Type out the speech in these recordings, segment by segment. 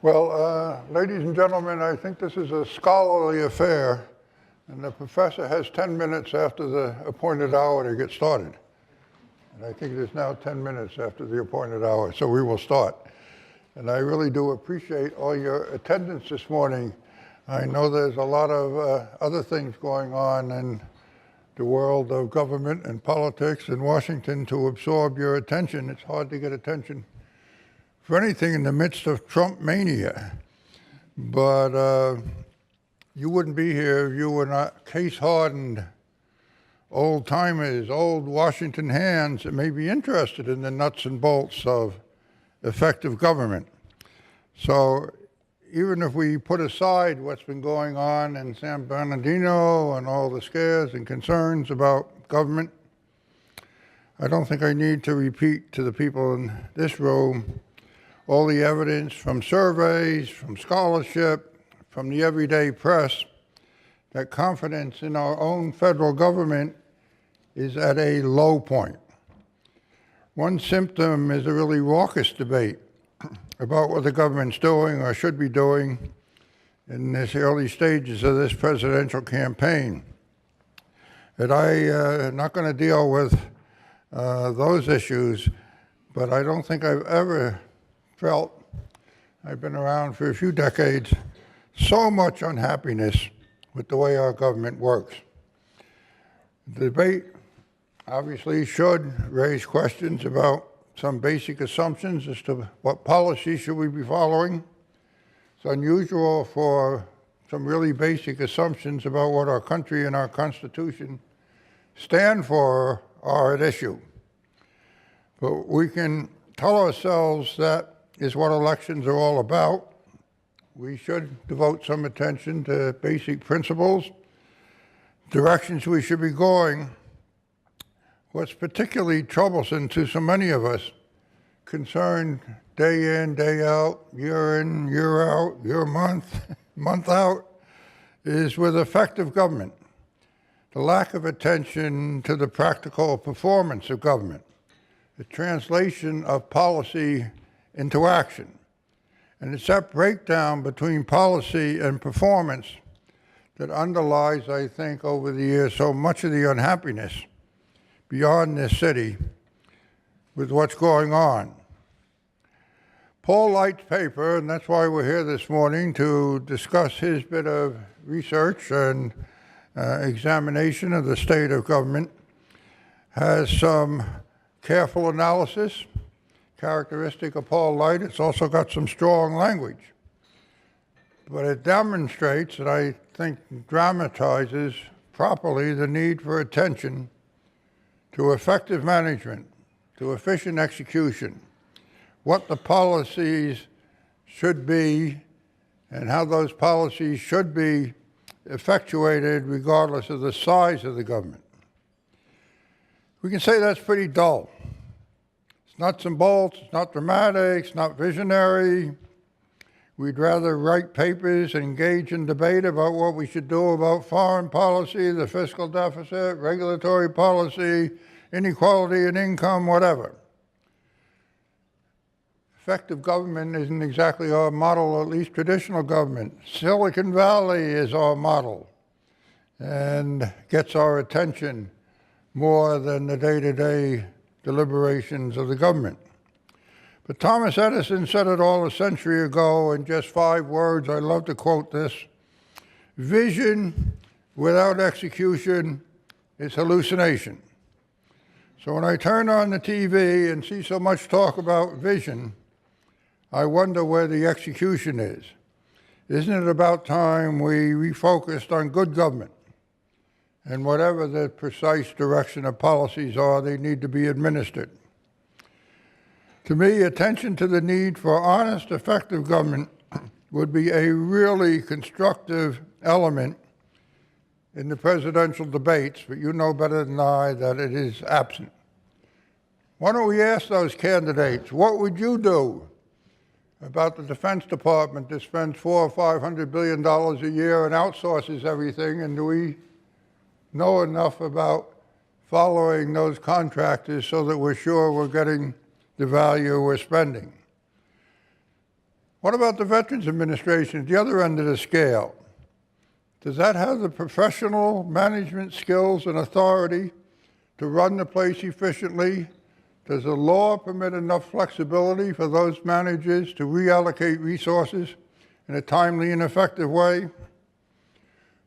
Ladies and gentlemen, I think this is a scholarly affair, and the professor has 10 minutes after the appointed hour to get started. And I think it is now 10 minutes after the appointed hour, so we will start. And I really do appreciate all your attendance this morning. I know there's a lot of other things going on in the world of government and politics in Washington to absorb your attention. It's hard to get attention for anything in the midst of Trump mania. But you wouldn't be here if you were not case-hardened old-timers, old Washington hands that may be interested in the nuts and bolts of effective government. So even if we put aside what's been going on in San Bernardino and all the scares and concerns about government, I don't think I need to repeat to the people in this room all the evidence from surveys, from scholarship, from the everyday press, that confidence in our own federal government is at a low point. One symptom is a really raucous debate about what the government's doing or should be doing in this early stages of this presidential campaign. And I'm not going to deal with those issues, but I don't think I've ever felt, I've been around for a few decades, so much unhappiness with the way our government works. The debate obviously should raise questions about some basic assumptions as to what policy should we be following. It's unusual for some really basic assumptions about what our country and our Constitution stand for are at issue. But we can tell ourselves that is what elections are all about. We should devote some attention to basic principles, directions we should be going. What's particularly troublesome to so many of us, concerned day in, day out, year in, year out, year month out, is with effective government, the lack of attention to the practical performance of government, the translation of policy into action. And it's that breakdown between policy and performance that underlies, I think, over the years, so much of the unhappiness beyond this city with what's going on. Paul Light's paper, and that's why we're here this morning to discuss his bit of research and examination of the state of government, has some careful analysis, characteristic of Paul Light. It's also got some strong language. But it demonstrates, and I think dramatizes properly, the need for attention to effective management, to efficient execution, what the policies should be and how those policies should be effectuated regardless of the size of the government. We can say that's pretty dull. It's nuts and bolts, it's not dramatic, it's not visionary. We'd rather write papers and engage in debate about what we should do about foreign policy, the fiscal deficit, regulatory policy, inequality in income, whatever. Effective government isn't exactly our model, at least traditional government. Silicon Valley is our model and gets our attention more than the day-to-day deliberations of the government. But Thomas Edison said it all a century ago in just 5 words. I love to quote this: vision without execution is hallucination. So when I turn on the TV and see so much talk about vision, I wonder where the execution is. Isn't it about time we refocused on good government? And whatever the precise direction of policies are, they need to be administered. To me, attention to the need for honest, effective government would be a really constructive element in the presidential debates, but you know better than I that it is absent. Why don't we ask those candidates, what would you do about the Defense Department that spends $400 or $500 billion a year and outsources everything, and do we know enough about following those contractors so that we're sure we're getting the value we're spending? What about the Veterans Administration at the other end of the scale? Does that have the professional management skills and authority to run the place efficiently? Does the law permit enough flexibility for those managers to reallocate resources in a timely and effective way?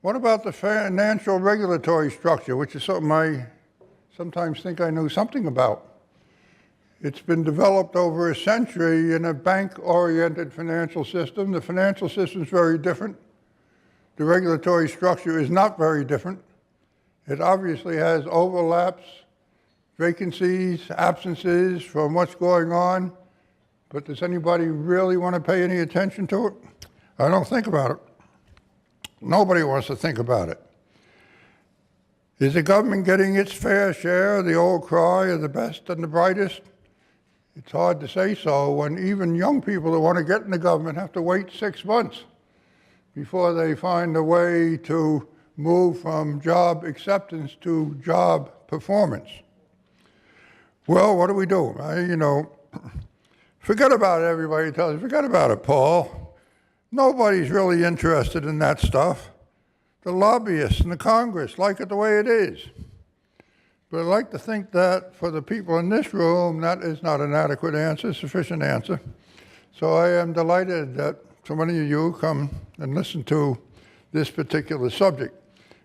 What about the financial regulatory structure, which is something I sometimes think I knew something about? It's been developed over a century in a bank-oriented financial system. The financial system is very different. The regulatory structure is not very different. It obviously has overlaps, vacancies, absences from what's going on, but does anybody really want to pay any attention to it? I don't think about it. Nobody wants to think about it. Is the government getting its fair share of the old cry of the best and the brightest? It's hard to say so when even young people that want to get in the government have to wait 6 months before they find a way to move from job acceptance to job performance. Well, what do we do? Forget about it, everybody tells you. Forget about it, Paul. Nobody's really interested in that stuff. The lobbyists and the Congress like it the way it is. But I'd like to think that for the people in this room, that is not an adequate answer, sufficient answer. So I am delighted that so many of you come and listen to this particular subject.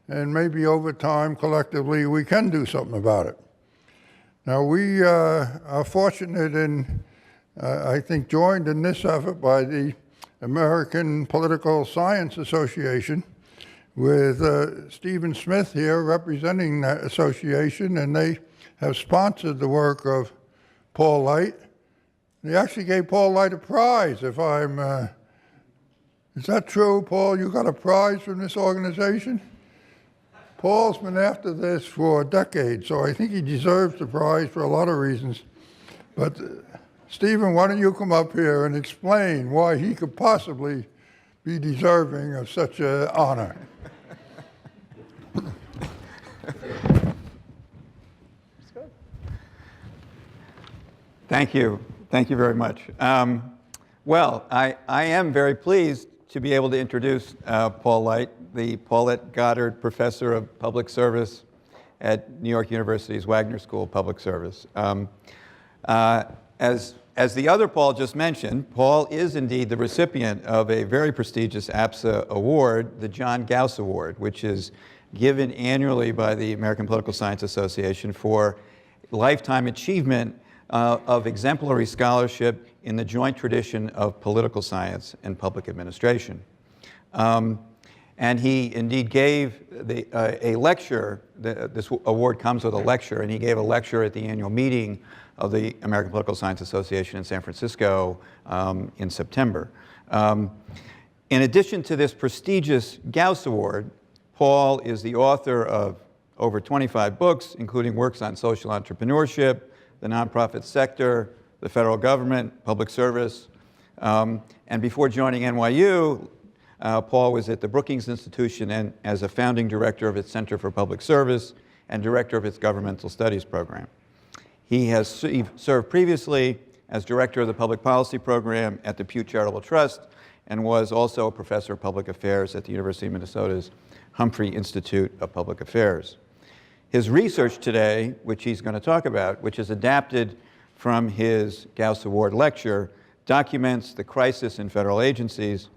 And maybe over time, collectively, we can do something about it. Now, we are fortunate in, I think, joined in this effort by the American Political Science Association with Stephen Smith here representing that association, and they have sponsored the work of Paul Light. They actually gave Paul Light a prize, if I'm, is that true, Paul? You got a prize from this organization? Paul's been after this for decades, so I think he deserves the prize for a lot of reasons. But Stephen, why don't you come up here and explain why he could possibly be deserving of such an honor? Thank you. Thank you very much. Well, I am very pleased to be able to introduce Paul Light, the Paulette Goddard Professor of Public Service at New York University's Wagner School of Public Service. As the other Paul just mentioned, Paul is indeed the recipient of a very prestigious APSA award, the John Gaus Award, which is given annually by the American Political Science Association for lifetime achievement of exemplary scholarship in the joint tradition of political science and public administration. And he indeed gave a lecture. This award comes with a lecture, and he gave a lecture at the annual meeting of the American Political Science Association in San Francisco in September. In addition to this prestigious Gaus Award, Paul is the author of over 25 books, including works on social entrepreneurship, the nonprofit sector, the federal government, public service. And before joining NYU, Paul was at the Brookings Institution and as a founding director of its Center for Public Service and director of its Governmental Studies program. He has served previously as director of the Public Policy Program at the Pew Charitable Trust and was also a professor of public affairs at the University of Minnesota's Humphrey Institute of Public Affairs. His research today, which he's going to talk about, which is adapted from his Gaus Award lecture, documents the crisis in federal agencies.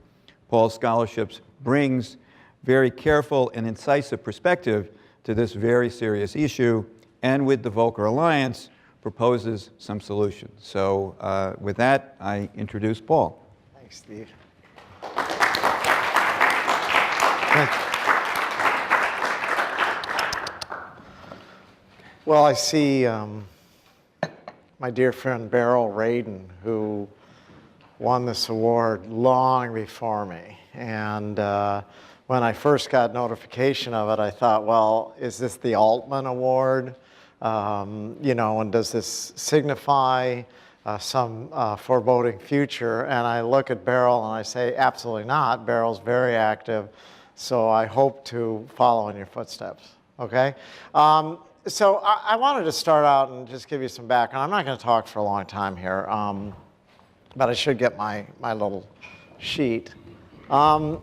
Paul's scholarship brings very careful and incisive perspective to this very serious issue, and with the Volcker Alliance, proposes some solutions. So with that, I introduce Paul. Thanks, Steve. Well, I see my dear friend Beryl Radin, who won this award long before me. And when I first got notification of it, I thought, well, is this the Altman Award? And does this signify some foreboding future? And I look at Beryl and I say, absolutely not. Beryl's very active, so I hope to follow in your footsteps, okay? So I wanted to start out and just give you some background. I'm not going to talk for a long time here, but I should get my little sheet. My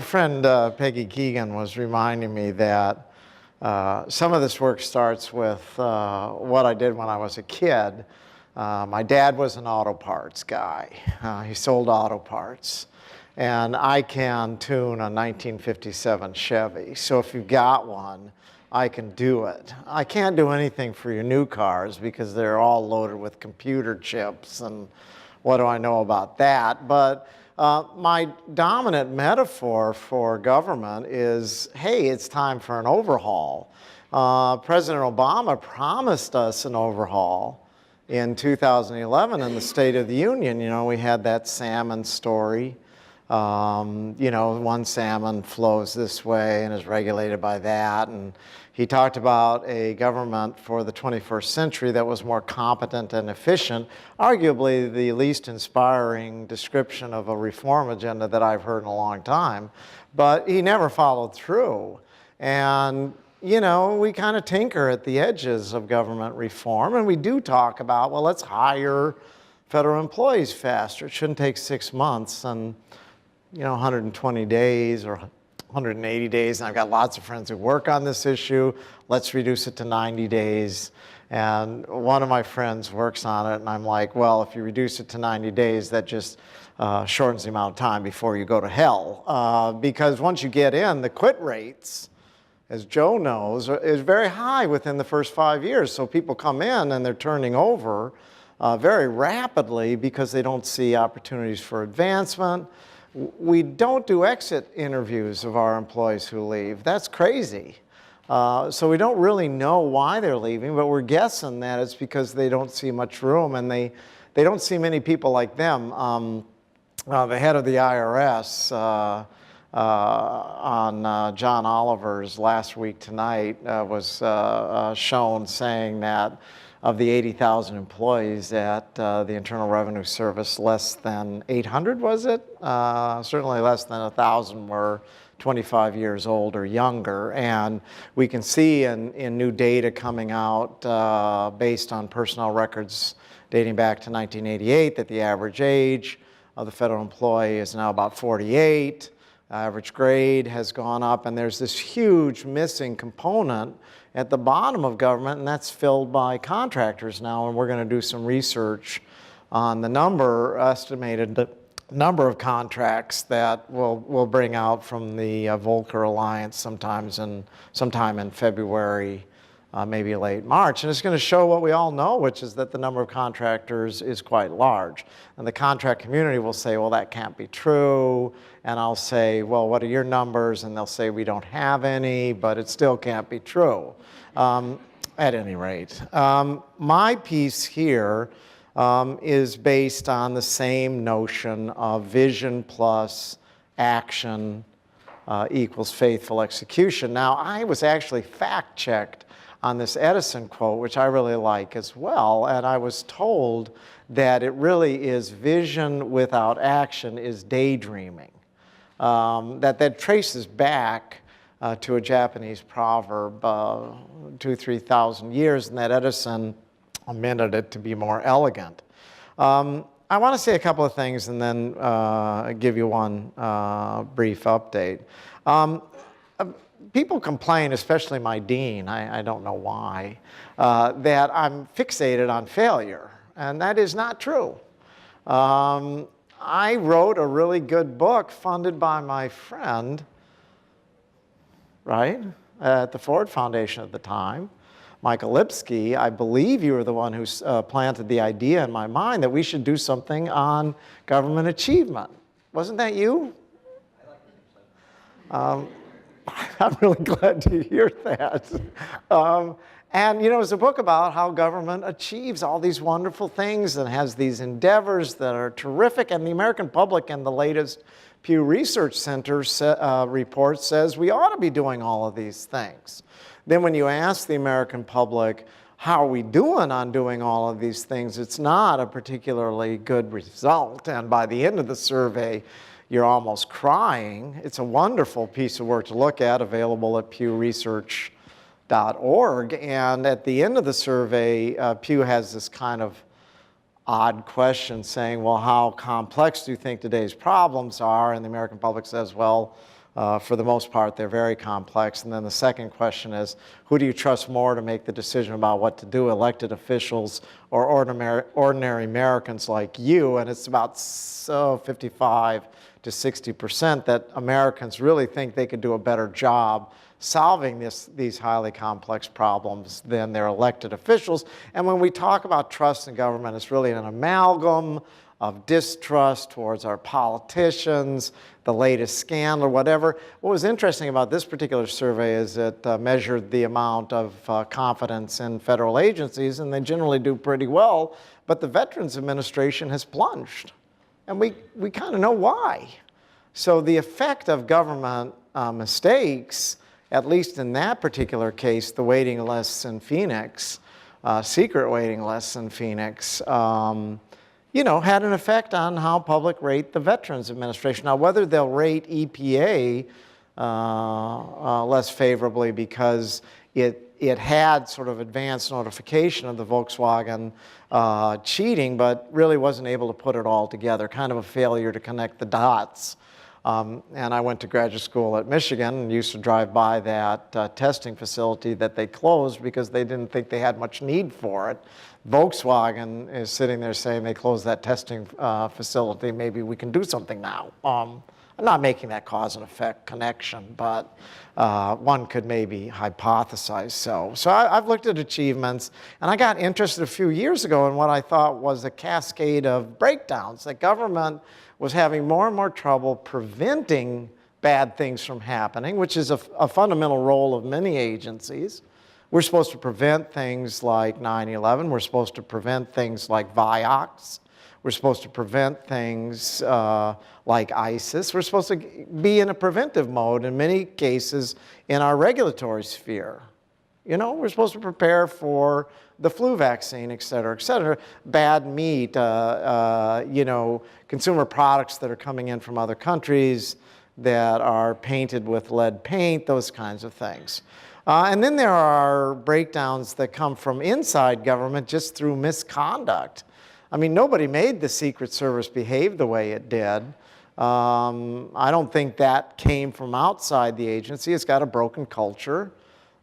friend Peggy Keegan was reminding me that some of this work starts with what I did when I was a kid. My dad was an auto parts guy. He sold auto parts. And I can tune a 1957 Chevy. So if you've got one, I can do it. I can't do anything for your new cars because they're all loaded with computer chips, and what do I know about that? But my dominant metaphor for government is, hey, it's time for an overhaul. President Obama promised us an overhaul in 2011 in the State of the Union. You know, we had that salmon story. You know, one salmon flows this way and is regulated by that. And he talked about a government for the 21st century that was more competent and efficient, arguably the least inspiring description of a reform agenda that I've heard in a long time. But he never followed through. And, you know, we kind of tinker at the edges of government reform. And we do talk about, well, let's hire federal employees faster. It shouldn't take 6 months. And you know, 120 days or 180 days, and I've got lots of friends who work on this issue. Let's reduce it to 90 days. And one of my friends works on it, and I'm like, well, if you reduce it to 90 days, that just shortens the amount of time before you go to hell. Because once you get in, the quit rates, as Joe knows, is very high within the first 5 years. So people come in and they're turning over very rapidly because they don't see opportunities for advancement. We don't do exit interviews of our employees who leave. That's crazy. So we don't really know why they're leaving, but we're guessing that it's because they don't see much room and they don't see many people like them. The head of the IRS on John Oliver's Last Week Tonight was shown saying that of the 80,000 employees at the Internal Revenue Service, less than 800, was it? Certainly less than 1,000 were 25 years old or younger. And we can see in new data coming out based on personnel records dating back to 1988 that the average age of the federal employee is now about 48. Average grade has gone up, and there's this huge missing component at the bottom of government, and that's filled by contractors now, and we're going to do some research on the estimated number of contracts that we'll bring out from the Volcker Alliance sometime in February, maybe late March. And it's going to show what we all know, which is that the number of contractors is quite large. And the contract community will say, well, that can't be true. And I'll say, well, what are your numbers? And they'll say, we don't have any, but it still can't be true. At any rate, my piece here is based on the same notion of vision plus action equals faithful execution. Now, I was actually fact-checked on this Edison quote, which I really like as well, and I was told that it really is vision without action is daydreaming. That traces back to a Japanese proverb 2,000-3,000 years, and that Edison amended it to be more elegant. I want to say a couple of things and then give you one brief update. People complain, especially my dean, I don't know why, that I'm fixated on failure, and that is not true. I wrote a really good book funded by my friend, right, at the Ford Foundation at the time, Michael Lipsky. I believe you were the one who planted the idea in my mind that we should do something on government achievement. Wasn't that you? I'm really glad to hear that. And, you know, it's a book about how government achieves all these wonderful things and has these endeavors that are terrific. And the American public in the latest Pew Research Center report says we ought to be doing all of these things. Then when you ask the American public, how are we doing on doing all of these things, it's not a particularly good result. And by the end of the survey, you're almost crying. It's a wonderful piece of work to look at, available at pewresearch.org. And at the end of the survey, Pew has this kind of odd question saying, well, how complex do you think today's problems are? And the American public says, well, for the most part, they're very complex. And then the second question is, who do you trust more to make the decision about what to do, elected officials or ordinary Americans like you? And it's about 55 to 60% that Americans really think they could do a better job solving these highly complex problems than their elected officials. And when we talk about trust in government, it's really an amalgam of distrust towards our politicians, the latest scandal, or whatever. What was interesting about this particular survey is it measured the amount of confidence in federal agencies, and they generally do pretty well, but the Veterans Administration has plunged. And we kind of know why. So the effect of government mistakes, at least in that particular case, the waiting lists in Phoenix, secret waiting lists in Phoenix, had an effect on how public rate the Veterans Administration. Now, whether they'll rate EPA less favorably because it had sort of advanced notification of the Volkswagen cheating, but really wasn't able to put it all together, kind of a failure to connect the dots. And I went to graduate school at Michigan and used to drive by that testing facility that they closed because they didn't think they had much need for it. Volkswagen is sitting there saying they closed that testing facility, maybe we can do something now. I'm not making that cause and effect connection, but one could maybe hypothesize so. So I've looked at achievements, and I got interested a few years ago in what I thought was a cascade of breakdowns, that government was having more and more trouble preventing bad things from happening, which is a fundamental role of many agencies. We're supposed to prevent things like 9/11. We're supposed to prevent things like Vioxx. We're supposed to prevent things like ISIS. We're supposed to be in a preventive mode in many cases in our regulatory sphere. We're supposed to prepare for the flu vaccine, et cetera, et cetera. Bad meat, consumer products that are coming in from other countries that are painted with lead paint, those kinds of things. And then there are breakdowns that come from inside government just through misconduct. I mean, nobody made the Secret Service behave the way it did. I don't think that came from outside the agency. It's got a broken culture.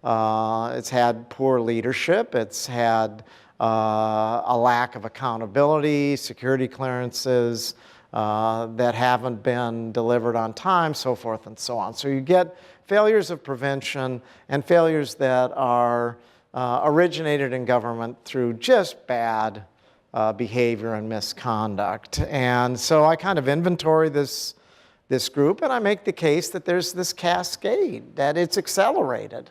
It's had poor leadership. It's had a lack of accountability, security clearances that haven't been delivered on time, so forth and so on. So you get failures of prevention and failures that are originated in government through just bad behavior and misconduct. And so I kind of inventory this group, and I make the case that there's this cascade, that it's accelerated.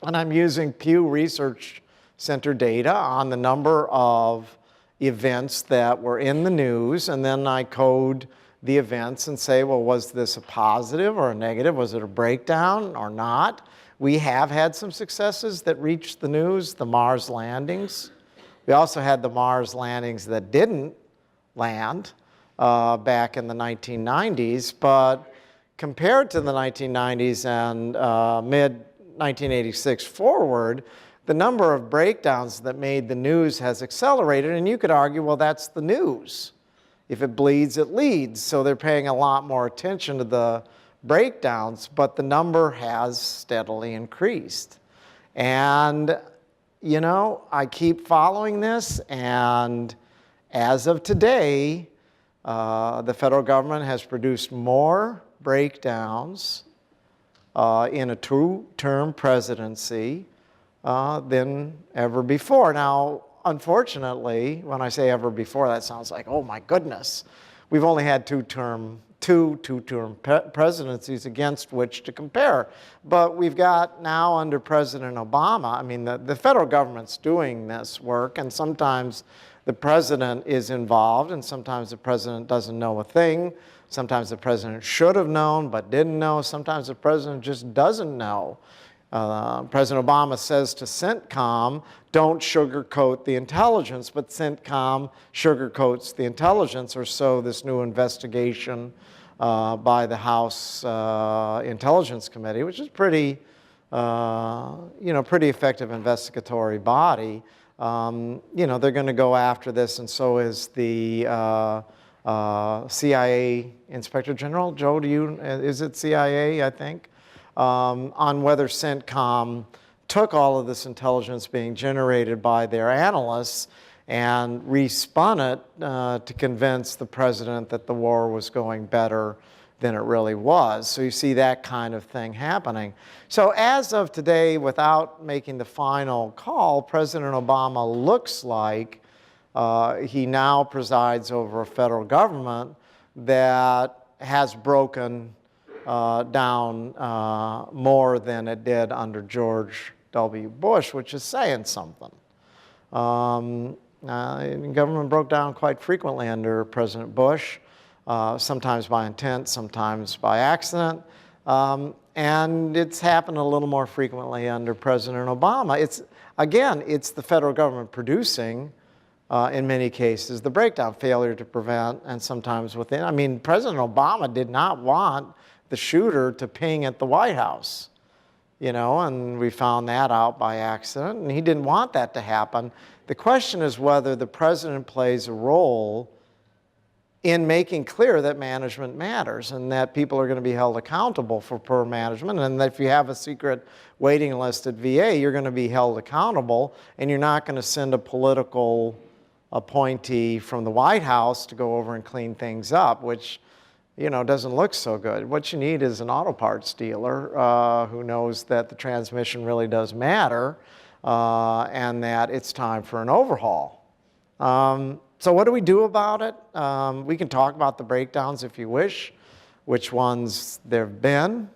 And I'm using Pew Research Center data on the number of events that were in the news, and then I code the events and say, well, was this a positive or a negative? Was it a breakdown or not? We have had some successes that reached the news, the Mars landings. We also had the Mars landings that didn't land back in the 1990s, but compared to the 1990s and mid-1986 forward, the number of breakdowns that made the news has accelerated, and you could argue, well, that's the news. If it bleeds, it leads. So they're paying a lot more attention to the breakdowns, but the number has steadily increased. And, I keep following this, and as of today, the federal government has produced more breakdowns in a two-term presidency than ever before. Now, unfortunately, when I say ever before, that sounds like, oh my goodness. We've only had two-term presidencies against which to compare. But we've got now under President Obama, I mean, the federal government's doing this work, and sometimes the president is involved, and sometimes the president doesn't know a thing. Sometimes the president should have known but didn't know. Sometimes the president just doesn't know. President Obama says to CENTCOM, don't sugarcoat the intelligence, but CENTCOM sugarcoats the intelligence, or so this new investigation by the House Intelligence Committee, which is pretty effective investigatory body, you know, they're going to go after this, and so is the CIA Inspector General. Joe, is it CIA, I think, on whether CENTCOM took all of this intelligence being generated by their analysts and respun it to convince the president that the war was going better than it really was. So you see that kind of thing happening. So as of today, without making the final call, President Obama looks like he now presides over a federal government that has broken down more than it did under George W. Bush, which is saying something. Government broke down quite frequently under President Bush, sometimes by intent, sometimes by accident. And it's happened a little more frequently under President Obama. It's the federal government producing, in many cases, the breakdown, failure to prevent, and sometimes within. I mean, President Obama did not want the shooter to ping at the White House, you know, and we found that out by accident, and he didn't want that to happen. The question is whether the president plays a role in making clear that management matters and that people are going to be held accountable for poor management, and that if you have a secret waiting list at VA, you're going to be held accountable, and you're not going to send a political appointee from the White House to go over and clean things up, which, you know, doesn't look so good. What you need is an auto parts dealer who knows that the transmission really does matter and that it's time for an overhaul. So what do we do about it? We can talk about the breakdowns if you wish, which ones there have been.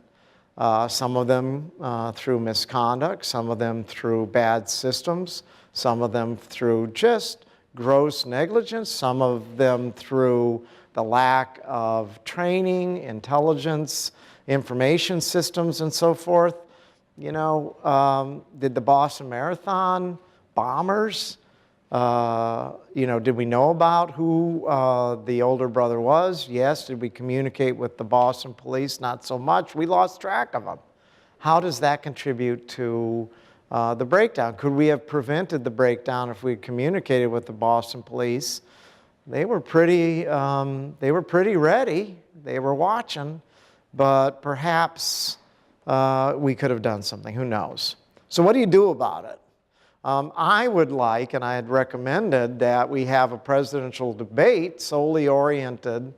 Some of them through misconduct, some of them through bad systems, some of them through just gross negligence, some of them through the lack of training, intelligence, information systems, and so forth. You know, did the Boston Marathon bombers, you know, did we know about who the older brother was? Yes. Did we communicate with the Boston police? Not so much. We lost track of them. How does that contribute to the breakdown? Could we have prevented the breakdown if we had communicated with the Boston police? They were pretty ready. They were watching, but perhaps we could have done something. Who knows? So what do you do about it? I would like, and I had recommended, that we have a presidential debate solely oriented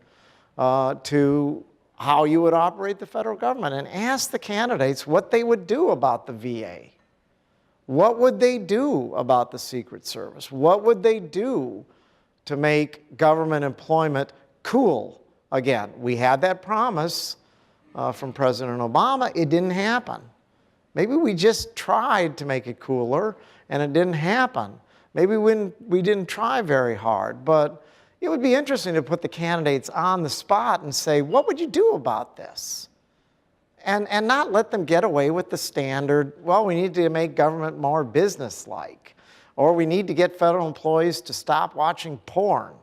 to how you would operate the federal government, and ask the candidates what they would do about the VA. What would they do about the Secret Service? What would they do to make government employment cool again? We had that promise from President Obama. It didn't happen. Maybe we just tried to make it cooler and it didn't happen. Maybe we didn't try very hard, but it would be interesting to put the candidates on the spot and say, what would you do about this? And not let them get away with the standard, well, we need to make government more businesslike, or we need to get federal employees to stop watching porn.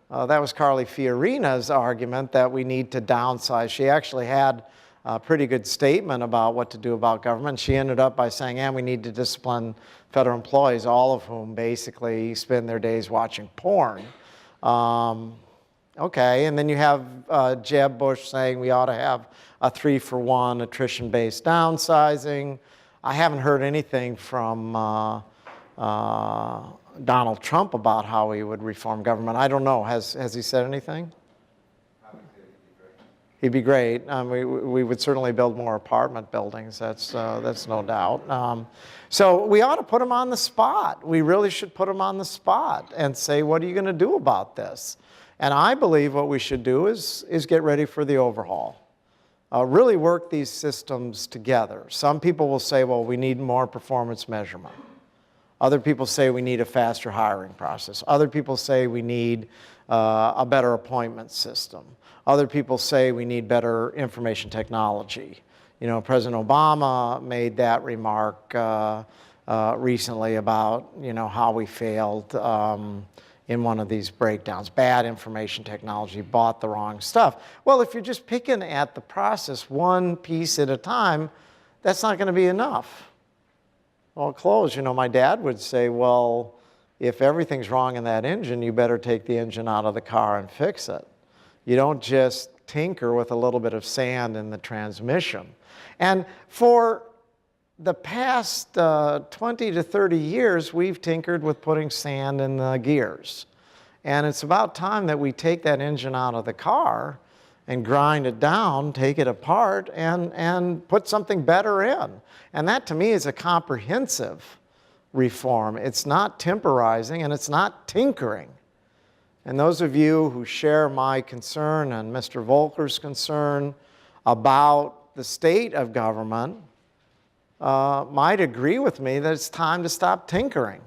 That was Carly Fiorina's argument, that we need to downsize. She actually had a pretty good statement about what to do about government. She ended up by saying, we need to discipline federal employees, all of whom basically spend their days watching porn. Okay, and then you have Jeb Bush saying we ought to have a 3-for-1 attrition-based downsizing. I haven't heard anything from Donald Trump about how he would reform government. I don't know. Has he said anything? He'd be great. We would certainly build more apartment buildings. That's no doubt. So we ought to put him on the spot. We really should put him on the spot and say, what are you going to do about this? And I believe what we should do is get ready for the overhaul. Really work these systems together. Some people will say, well, we need more performance measurement. Other people say we need a faster hiring process. Other people say we need a better appointment system. Other people say we need better information technology. You know, President Obama made that remark recently about, you know, how we failed in one of these breakdowns. Bad information technology, bought the wrong stuff. Well, if you're just picking at the process one piece at a time, that's not going to be enough. Well, close. You know, my dad would say, well, if everything's wrong in that engine, you better take the engine out of the car and fix it. You don't just tinker with a little bit of sand in the transmission. And for the past 20 to 30 years, we've tinkered with putting sand in the gears. And it's about time that we take that engine out of the car and grind it down, take it apart, and put something better in. And that, to me, is a comprehensive reform. It's not temporizing, and it's not tinkering. And those of you who share my concern and Mr. Volcker's concern about the state of government might agree with me that it's time to stop tinkering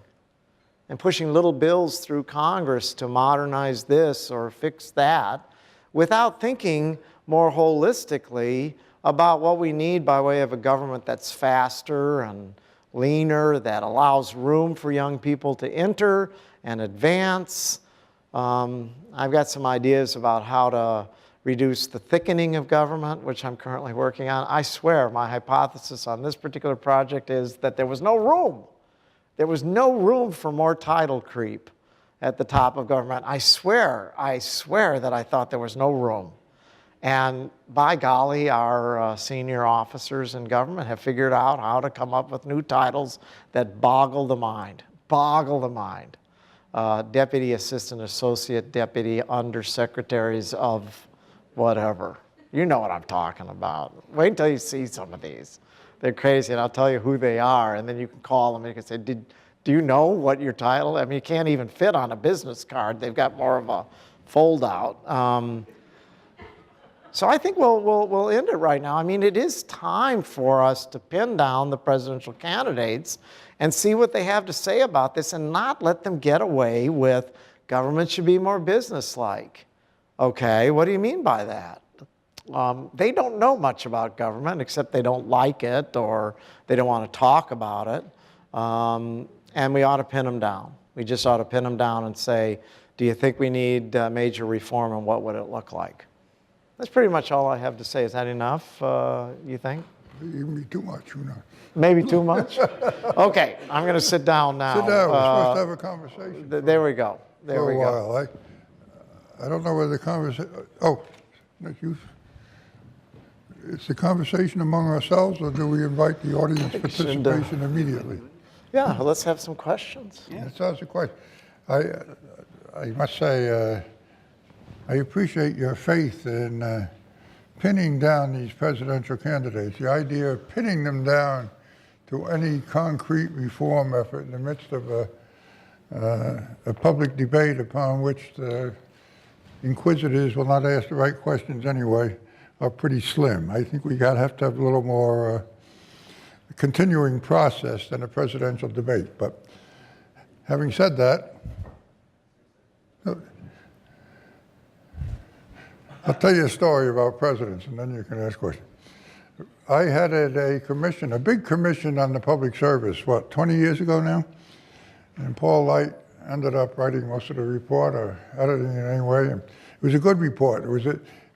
and pushing little bills through Congress to modernize this or fix that without thinking more holistically about what we need by way of a government that's faster and leaner, that allows room for young people to enter and advance. I've got some ideas about how to reduce the thickening of government, which I'm currently working on. I swear my hypothesis on this particular project is that there was no room. There was no room for more title creep at the top of government. I swear that I thought there was no room. And by golly, our senior officers in government have figured out how to come up with new titles that boggle the mind. Deputy Assistant Associate Deputy Undersecretaries of whatever. You know what I'm talking about. Wait until you see some of these. They're crazy, and I'll tell you who they are, and then you can call them and you can say, do you know what your title? I mean, you can't even fit on a business card. They've got more of a fold out. So I think we'll end it right now. I mean, it is time for us to pin down the presidential candidates and see what they have to say about this and not let them get away with government should be more businesslike. Okay, what do you mean by that? They don't know much about government except they don't like it or they don't want to talk about it. And we ought to pin them down. We just ought to pin them down and say, do you think we need major reform and what would it look like? That's pretty much all I have to say. Is that enough, you think? Maybe too much, you know. Maybe too much? Okay, I'm going to sit down now. Sit down. We're supposed to have a conversation. There we go. There we go. For a while. I don't know whether the conversation. Oh, not you. It's the conversation among ourselves, or do we invite the audience participation immediately? Yeah, let's have some questions. Yeah. That sounds a question. I must say, I appreciate your faith in pinning down these presidential candidates. The idea of pinning them down to any concrete reform effort in the midst of a public debate upon which the inquisitors will not ask the right questions anyway are pretty slim. I think we have to have a little more continuing process than a presidential debate. But having said that, I'll tell you a story about presidents, and then you can ask questions. I headed a commission, a big commission on the public service, 20 years ago now? And Paul Light ended up writing most of the report, or editing it anyway. And it was a good report. It was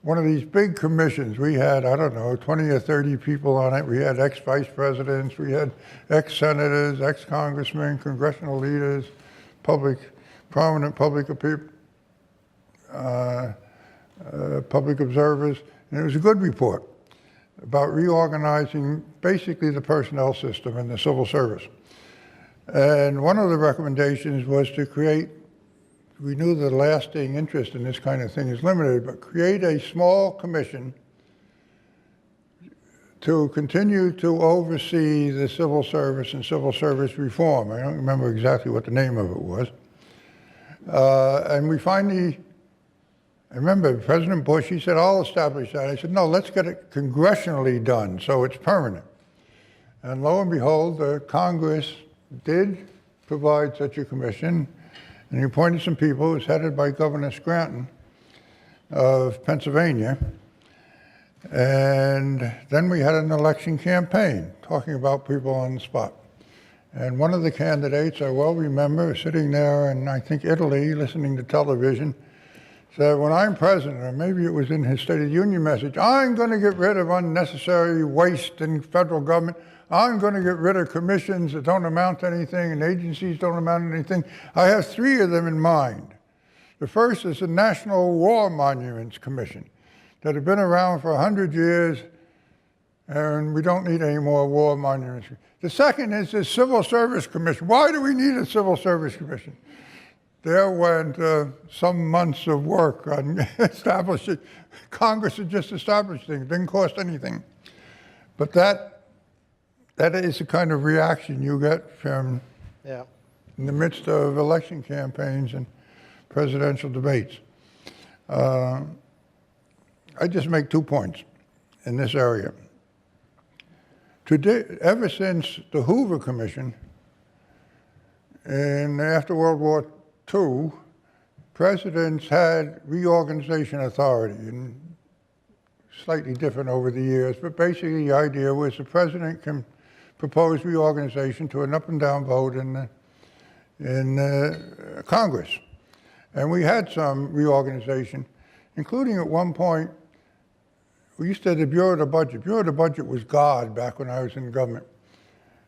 one of these big commissions. We had, 20 or 30 people on it. We had ex-vice presidents, we had ex-senators, ex-congressmen, congressional leaders, prominent public observers, and it was a good report about reorganizing basically the personnel system in the civil service. And one of the recommendations was to create, we knew the lasting interest in this kind of thing is limited, but create a small commission to continue to oversee the civil service and civil service reform. I don't remember exactly what the name of it was. And we finally, I remember President Bush, he said, I'll establish that. I said, no, let's get it congressionally done so it's permanent. And lo and behold, the Congress did provide such a commission, and he appointed some people. It was headed by Governor Scranton of Pennsylvania. And then we had an election campaign talking about people on the spot. And one of the candidates, I well remember, sitting there in, I think, Italy, listening to television, said, when I'm president, or maybe it was in his State of the Union message, I'm going to get rid of unnecessary waste in federal government. I'm going to get rid of commissions that don't amount to anything and agencies don't amount to anything. I have 3 of them in mind. The first is the National War Monuments Commission that have been around for 100 years, and we don't need any more war monuments. The second is the Civil Service Commission. Why do we need a Civil Service Commission? There went some months of work on establishing. Congress had just established things. It didn't cost anything. But that is the kind of reaction you get from in the midst of election campaigns and presidential debates. I just make 2 points in this area. Today, ever since the Hoover Commission, and after World War II, presidents had reorganization authority, and slightly different over the years, but basically the idea was the president can propose reorganization to an up and down vote in Congress. And we had some reorganization, including at one point, we used to have the Bureau of the Budget. Bureau of the Budget was God back when I was in government.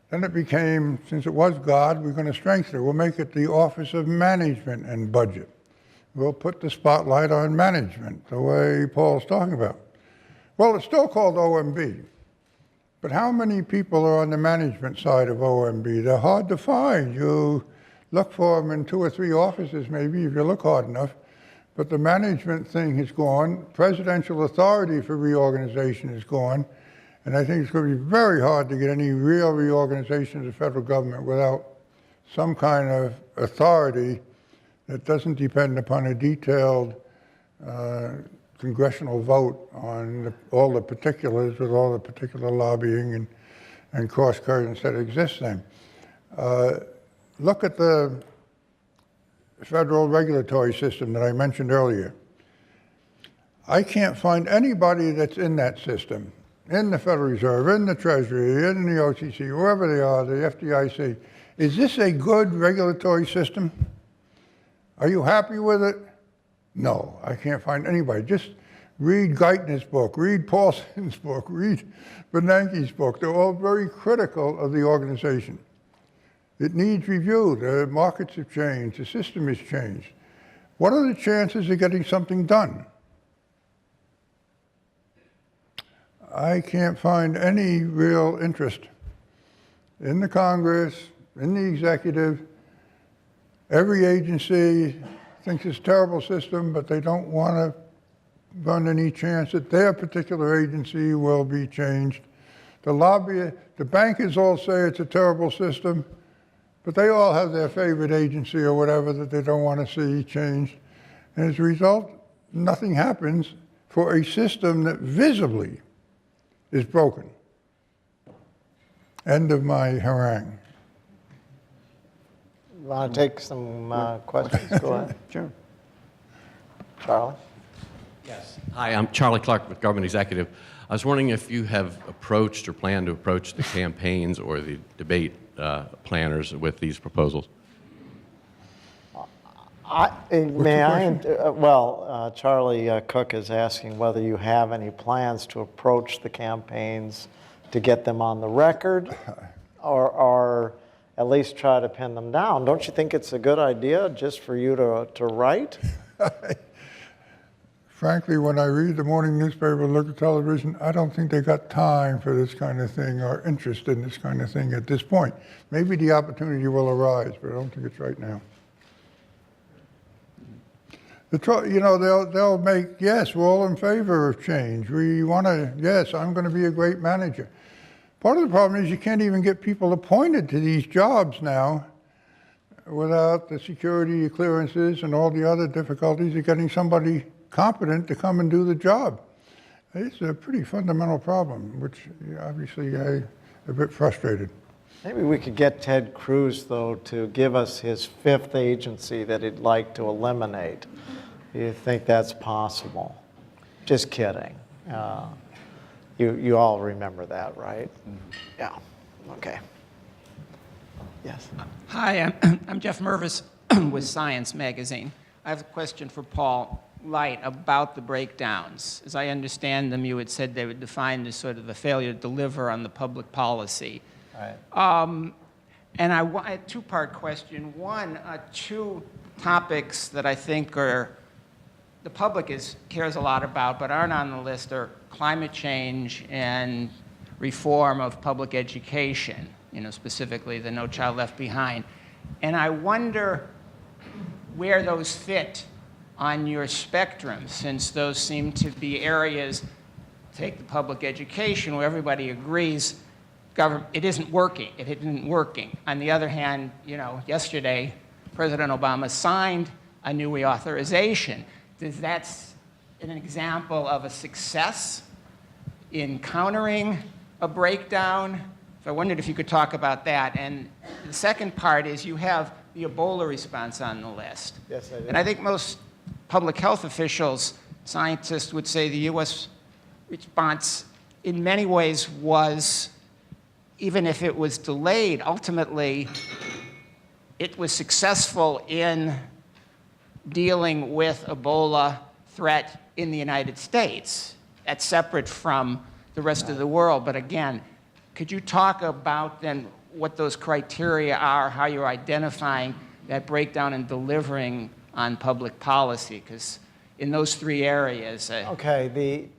Then it became, since it was God, we're going to strengthen it. We'll make it the Office of Management and Budget. We'll put the spotlight on management, the way Paul's talking about. Well, it's still called OMB. But how many people are on the management side of OMB? They're hard to find. You look for them in 2 or 3 offices, maybe, if you look hard enough. But the management thing is gone. Presidential authority for reorganization is gone. And I think it's going to be very hard to get any real reorganization of the federal government without some kind of authority that doesn't depend upon a detailed congressional vote on all the particulars with all the particular lobbying and cross currents that exist then. Look at the federal regulatory system that I mentioned earlier. I can't find anybody that's in that system, in the Federal Reserve, in the Treasury, in the OCC, wherever they are, the FDIC. Is this a good regulatory system? Are you happy with it? No, I can't find anybody. Just read Geithner's book, read Paulson's book, read Bernanke's book. They're all very critical of the organization. It needs review. The markets have changed. The system has changed. What are the chances of getting something done? I can't find any real interest in the Congress, in the executive. Every agency thinks it's a terrible system, but they don't want to run any chance that their particular agency will be changed. The bankers all say it's a terrible system, but they all have their favorite agency or whatever that they don't want to see changed. And as a result, nothing happens for a system that visibly is broken. End of my harangue. You want to take some questions? Go ahead. Sure. Charlie? Yes. Hi, I'm Charlie Clark with Government Executive. I was wondering if you have approached or plan to approach the campaigns or the debate planners with these proposals. Charlie Cook is asking whether you have any plans to approach the campaigns to get them on the record or at least try to pin them down. Don't you think it's a good idea just for you to write? Frankly, when I read the morning newspaper and look at television, I don't think they got time for this kind of thing or interest in this kind of thing at this point. Maybe the opportunity will arise, but I don't think it's right now. They'll make, yes, we're all in favor of change. We want to, yes, I'm going to be a great manager. Part of the problem is you can't even get people appointed to these jobs now without the security clearances and all the other difficulties of getting somebody competent to come and do the job. It's a pretty fundamental problem, which obviously I'm a bit frustrated. Maybe we could get Ted Cruz, though, to give us his 5th agency that he'd like to eliminate. Do you think that's possible? Just kidding. You all remember that, right? Yeah. Okay. Yes. Hi, I'm Jeff Mervis with Science Magazine. I have a question for Paul Light about the breakdowns. As I understand them, you had said they would define as sort of a failure to deliver on the public policy. Right. And a two-part question. One, two topics that I think are the public cares a lot about but aren't on the list are climate change and reform of public education, specifically the No Child Left Behind. And I wonder where those fit on your spectrum, since those seem to be areas, take the public education, where everybody agrees it isn't working. It isn't working. On the other hand, yesterday, President Obama signed a new reauthorization. That's an example of a success in countering a breakdown. So I wondered if you could talk about that. And the second part is you have the Ebola response on the list. Yes, I do. And I think most public health officials, scientists would say the U.S. response in many ways was, even if it was delayed, ultimately it was successful in dealing with Ebola threat in the United States. That's separate from the rest of the world. But again, could you talk about then what those criteria are, how you're identifying that breakdown and delivering on public policy? Because in those three areas. Okay,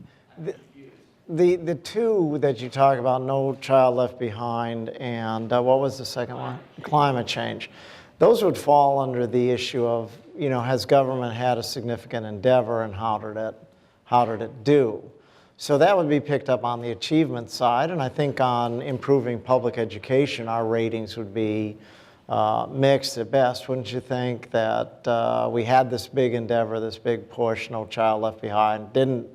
the two that you talk about, No Child Left Behind, and what was the second one? Climate change. Those would fall under the issue of, has government had a significant endeavor and how did it do? So that would be picked up on the achievement side, and I think on improving public education, our ratings would be mixed at best. Wouldn't you think that we had this big endeavor, this big push, No Child Left Behind, didn't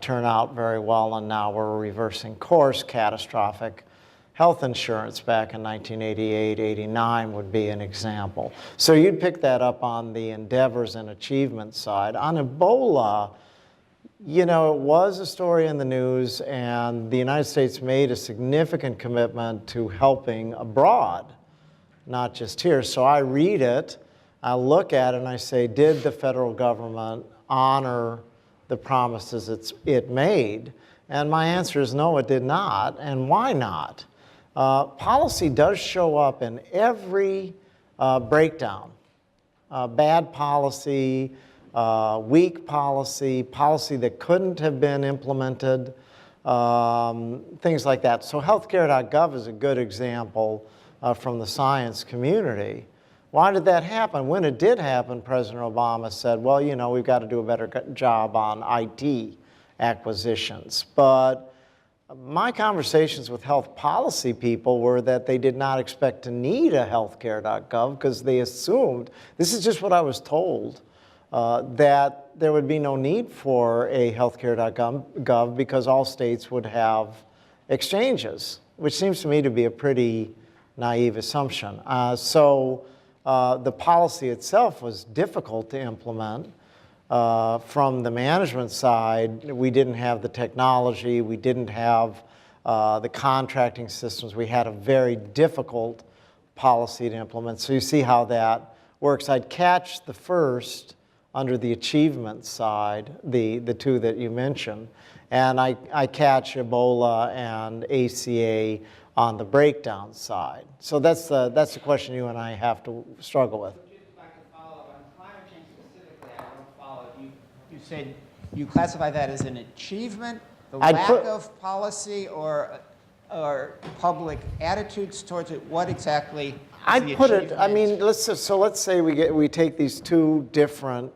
turn out very well, and now we're reversing course. Catastrophic health insurance back in 1988, 89 would be an example. So you'd pick that up on the endeavors and achievement side. On Ebola, it was a story in the news, and the United States made a significant commitment to helping abroad, not just here. So I read it, I look at it, and I say, did the federal government honor the promises it made? And my answer is no, it did not. And why not? Policy does show up in every breakdown. Bad policy, weak policy, policy that couldn't have been implemented, things like that. So healthcare.gov is a good example from the science community. Why did that happen? When it did happen, President Obama said, well, we've got to do a better job on IT acquisitions. But my conversations with health policy people were that they did not expect to need a healthcare.gov because they assumed, this is just what I was told, that there would be no need for a healthcare.gov because all states would have exchanges, which seems to me to be a pretty naive assumption. So the policy itself was difficult to implement. From the management side, we didn't have the technology, we didn't have the contracting systems. We had a very difficult policy to implement. So you see how that works. I'd catch the first under the achievement side, the two that you mentioned, and I catch Ebola and ACA on the breakdown side. So that's the question you and I have to struggle with. You said you classify that as an achievement, the I'd lack put- of policy or public attitudes towards it. What exactly is I'd the put it, achievement? let's say we take these two different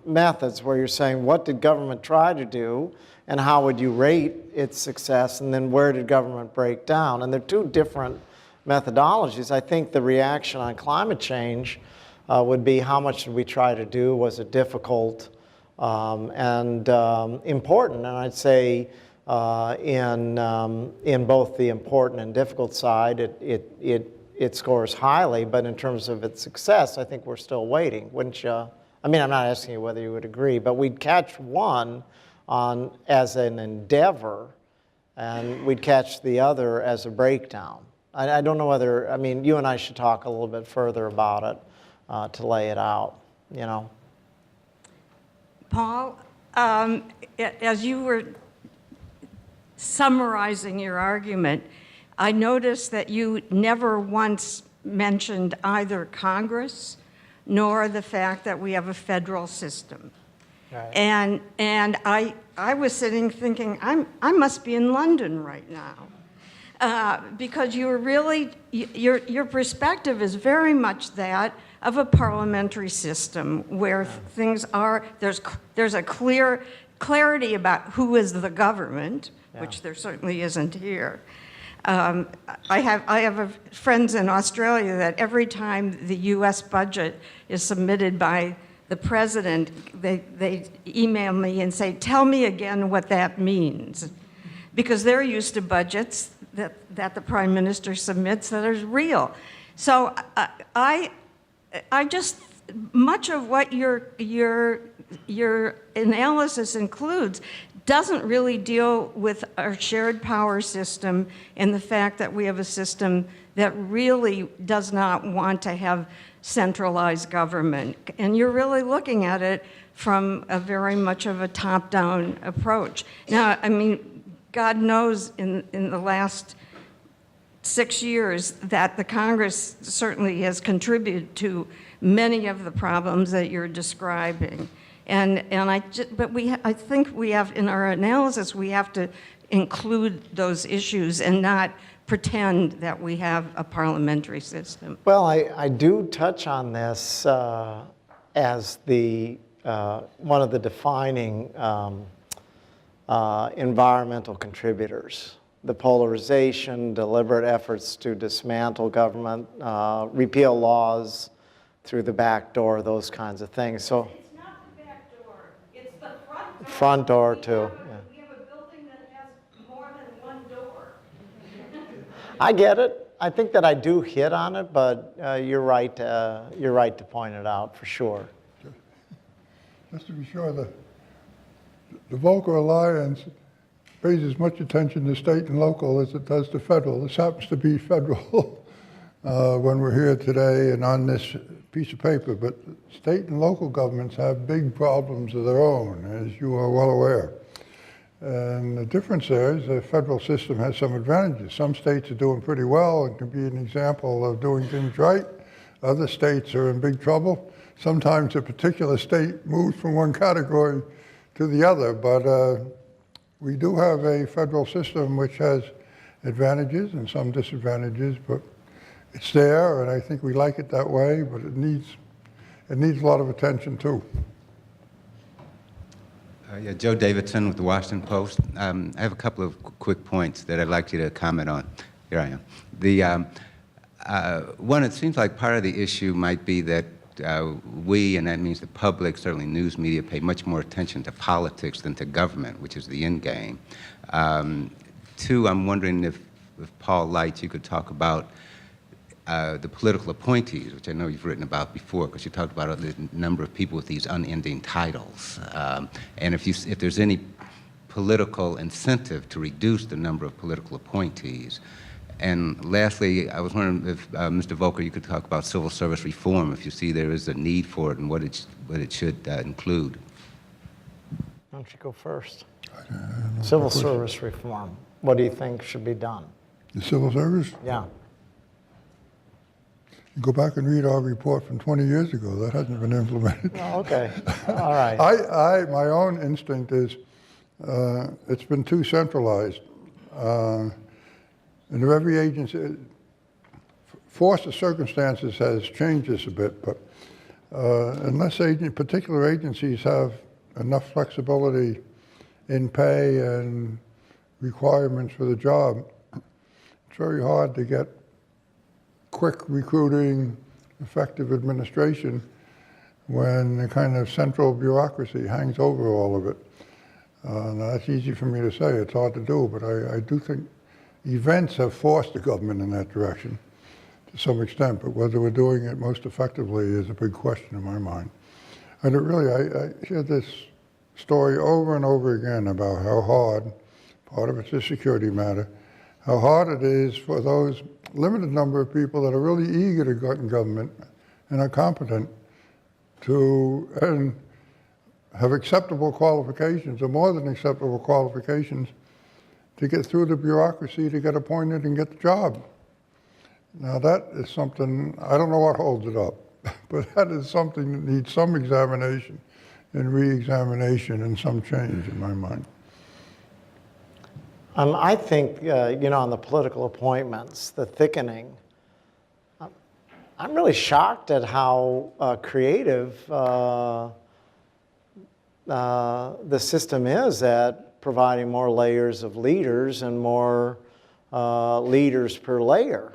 methods where you're saying, what did government try to do and how would you rate its success, and then where did government break down? And they're two different methodologies. I think the reaction on climate change would be, how much did we try to do? Was it difficult? And important, and I'd say in both the important and difficult side, it scores highly, but in terms of its success, I think we're still waiting, wouldn't you? I'm not asking you whether you would agree, but we'd catch one as an endeavor, and we'd catch the other as a breakdown. I don't know whether, you and I should talk a little bit further about it to lay it out, Paul, as you were summarizing your argument, I noticed that you never once mentioned either Congress nor the fact that we have a federal system. Right. And I was sitting thinking, I must be in London right now. Because you're really, your perspective is very much that of a parliamentary system where things are, there's a clarity about who is the government, which there certainly isn't here. I have friends in Australia that every time the US budget is submitted by the president, they email me and say, tell me again what that means. Because they're used to budgets that the prime minister submits that are real. So I just, much of what your analysis includes doesn't really deal with our shared power system and the fact that we have a system that really does not want to have centralized government. And you're really looking at it from a very much of a top-down approach. Now, I mean, God knows in the last 6 years that the Congress certainly has contributed to many of the problems that you're describing. I think we have, in our analysis, we have to include those issues and not pretend that we have a parliamentary system. Well, I do touch on this as the one of the defining environmental contributors. The polarization, deliberate efforts to dismantle government, repeal laws through the back door, those kinds of things. So It's not the back door, it's the front door. front door too. We have a building that has more than one door. I get it. I think that I do hit on it, but you're right. You're right to point it out for sure. Just to be sure, the Volcker Alliance pays as much attention to state and local as it does to federal. This happens to be federal when we're here today and on this piece of paper, but state and local governments have big problems of their own, as you are well aware. And the difference there is the federal system has some advantages. Some states are doing pretty well and can be an example of doing things right. Other states are in big trouble. Sometimes a particular state moves from one category to the other, but we do have a federal system which has advantages and some disadvantages, but it's there, and I think we like it that way, but it needs a lot of attention too. Yeah, Joe Davidson with the Washington Post. I have a couple of quick points that I'd like you to comment on. Here I am. The one, it seems like part of the issue might be that we, and that means the public, certainly news media, pay much more attention to politics than to government, which is the end game. Two, I'm wondering if Paul Leitch, you could talk about the political appointees, which I know you've written about before, because you talked about the number of people with these unending titles. And if there's any political incentive to reduce the number of political appointees. And lastly, I was wondering if, Mr. Volcker, you could talk about civil service reform, if you see there is a need for it and what it should include. Why don't you go first? Civil service reform. What do you think should be done? The civil service? Yeah. Go back and read our report from 20 years ago. That hasn't been implemented. Oh, okay. All right. My own instinct is it's been too centralized. And if every agency, force of circumstances has changed this a bit, but unless particular agencies have enough flexibility in pay and requirements for the job, it's very hard to get quick recruiting, effective administration when the kind of central bureaucracy hangs over all of it. Now that's easy for me to say, it's hard to do, but I do think events have forced the government in that direction to some extent, but whether we're doing it most effectively is a big question in my mind. And it really, I hear this story over and over again about how hard, part of it's a security matter, how hard it is for those limited number of people that are really eager to get in government and are competent to have acceptable qualifications, or more than acceptable qualifications, to get through the bureaucracy to get appointed and get the job. Now that is something, I don't know what holds it up, but that is something that needs some examination and re-examination and some change in my mind. I think, on the political appointments, the thickening, I'm really shocked at how creative the system is at providing more layers of leaders and more leaders per layer.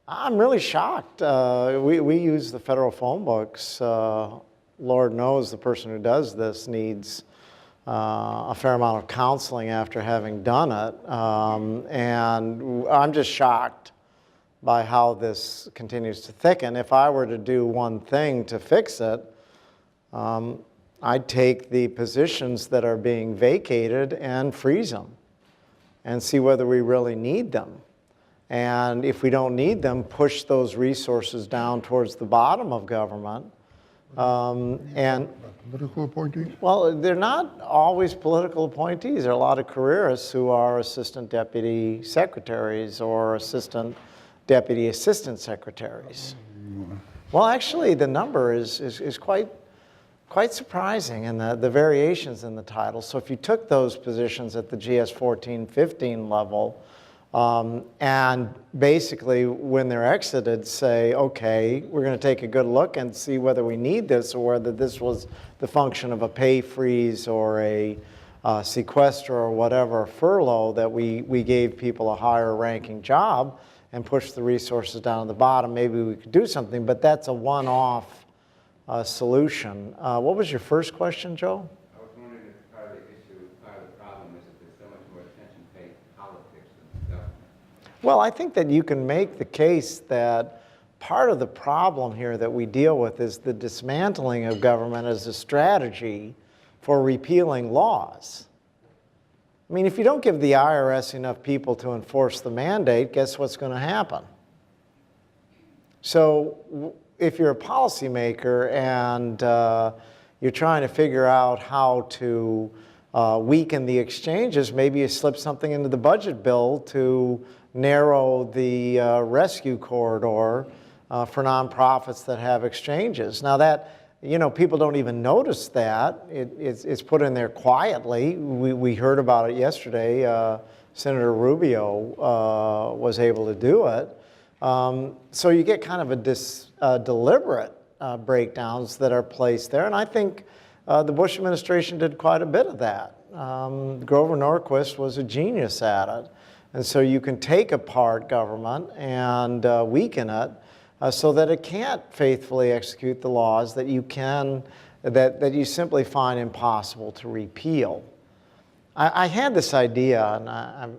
I'm really shocked. We use the federal phone books. Lord knows the person who does this needs a fair amount of counseling after having done it. And I'm just shocked by how this continues to thicken. If I were to do one thing to fix it, I'd take the positions that are being vacated and freeze them and see whether we really need them. And if we don't need them, push those resources down towards the bottom of government. Political appointees? Well, they're not always political appointees. There are a lot of careerists who are assistant deputy secretaries or assistant deputy assistant secretaries. Well, actually, the number is quite surprising, and the variations in the title. So if you took those positions at the GS 14, 15 level, and basically when they're exited say, okay, we're going to take a good look and see whether we need this or whether this was the function of a pay freeze or a sequester or whatever, a furlough, that we gave people a higher ranking job and pushed the resources down at the bottom. Maybe we could do something, but that's a one-off solution. What was your first question, Joe? I was wondering if part of the issue, part of the problem is that there's so much more attention paid to politics than to government. Well, I think that you can make the case that part of the problem here that we deal with is the dismantling of government as a strategy for repealing laws. I mean, if you don't give the IRS enough people to enforce the mandate, guess what's going to happen? So if you're a policymaker and you're trying to figure out how to weaken the exchanges, maybe you slip something into the budget bill to narrow the rescue corridor for nonprofits that have exchanges. Now that, people don't even notice that. It's put in there quietly. We heard about it yesterday. Senator Rubio was able to do it. So you get kind of deliberate breakdowns that are placed there. And I think the Bush administration did quite a bit of that. Grover Norquist was a genius at it. And so you can take apart government and weaken it so that it can't faithfully execute the laws that that you simply find impossible to repeal. I had this idea, and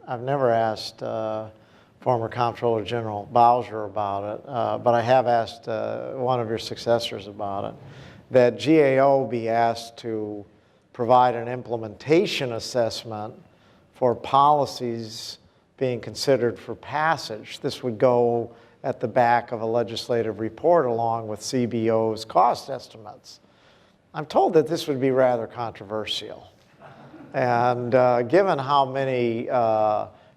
I've never asked former Comptroller General Bowser about it, but I have asked one of your successors about it, that GAO be asked to provide an implementation assessment for policies being considered for passage. This would go at the back of a legislative report along with CBO's cost estimates. I'm told that this would be rather controversial. And given how many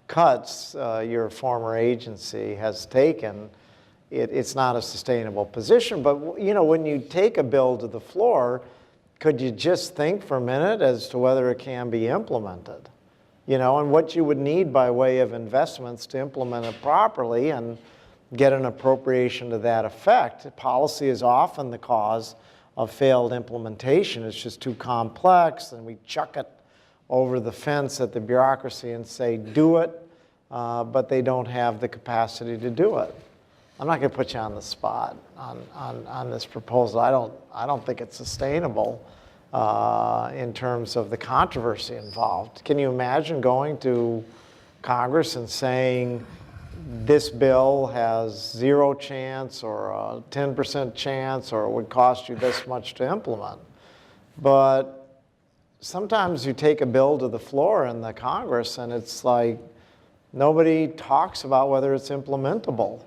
cuts your former agency has taken, it's not a sustainable position. But when you take a bill to the floor, could you just think for a minute as to whether it can be implemented? And what you would need by way of investments to implement it properly and get an appropriation to that effect. Policy is often the cause of failed implementation. It's just too complex, and we chuck it over the fence at the bureaucracy and say, do it, but they don't have the capacity to do it. I'm not going to put you on the spot on this proposal. I don't think it's sustainable in terms of the controversy involved. Can you imagine going to Congress and saying this bill has 0 chance or a 10% chance or it would cost you this much to implement? But sometimes you take a bill to the floor in the Congress and it's like nobody talks about whether it's implementable,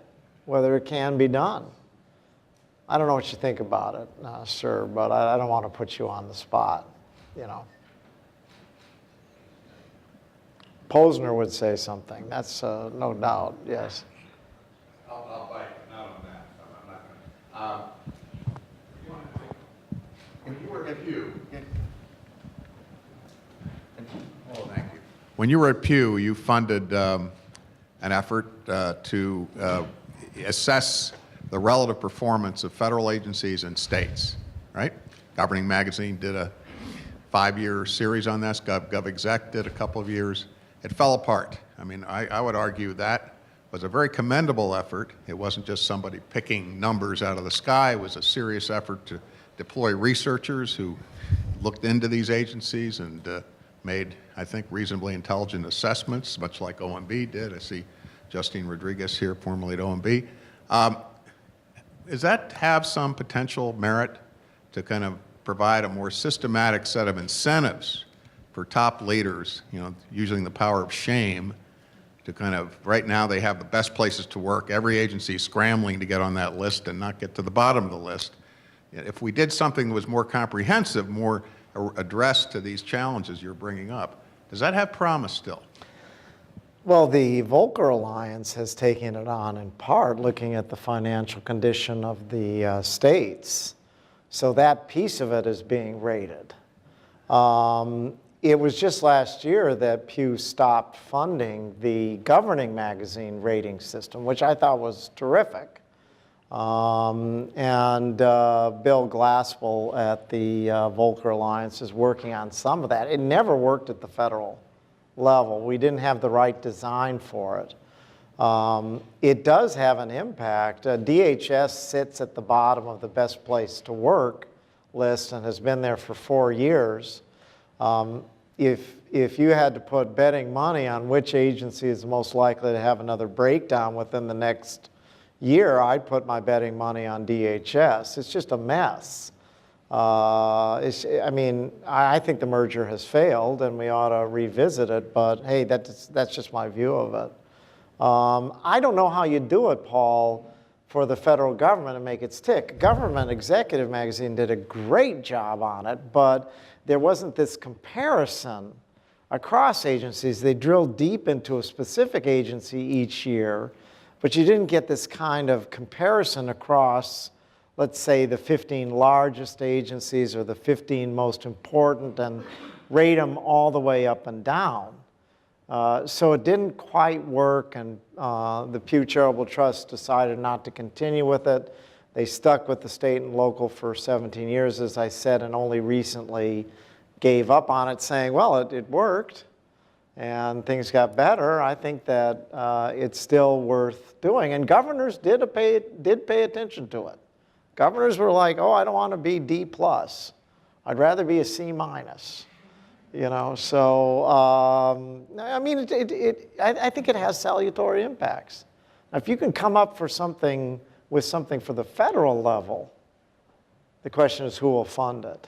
whether it can be done. I don't know what you think about it, sir, but I don't want to put you on the spot, Posner would say something. That's no doubt, yes. I'll bite, but not on that. I'm not going to. When you were at Pew, oh, thank you. When you were at Pew, you funded an effort to assess the relative performance of federal agencies and states, right? Governing Magazine did a 5-year series on this. GovExec did a couple of years. It fell apart. I mean, I would argue that was a very commendable effort. It wasn't just somebody picking numbers out of the sky. It was a serious effort to deploy researchers who looked into these agencies and made, I think, reasonably intelligent assessments, much like OMB did. I see Justine Rodriguez here, formerly at OMB. Does that have some potential merit to kind of provide a more systematic set of incentives for top leaders, you know, using the power of shame to kind of, right now they have the best places to work. Every agency is scrambling to get on that list and not get to the bottom of the list. If we did something that was more comprehensive, more addressed to these challenges you're bringing up, does that have promise still? Well, the Volcker Alliance has taken it on in part, looking at the financial condition of the states. So that piece of it is being rated. It was just last year that Pew stopped funding the governing magazine rating system, which I thought was terrific. Bill Glaspel at the Volcker Alliance is working on some of that. It never worked at the federal level. We didn't have the right design for it. It does have an impact. DHS sits at the bottom of the best place to work list and has been there for 4 years. If you had to put betting money on which agency is most likely to have another breakdown within the next year, I'd put my betting money on DHS. It's just a mess. I think the merger has failed and we ought to revisit it, but hey, that's just my view of it. I don't know how you do it, Paul, for the federal government to make it stick. Government Executive Magazine did a great job on it, but there wasn't this comparison across agencies. They drilled deep into a specific agency each year, but you didn't get this kind of comparison across, let's say, the 15 largest agencies or the 15 most important and rate them all the way up and down. So it didn't quite work, and the Pew Charitable Trust decided not to continue with it. They stuck with the state and local for 17 years, as I said, and only recently gave up on it, saying, well, it worked, and things got better. I think that it's still worth doing, and governors did pay attention to it. Governors were like, oh, I don't want to be D+. I'd rather be a C-. You know, so, I mean, I think it has salutary impacts. Now, if you can come up with something for the federal level, the question is who will fund it.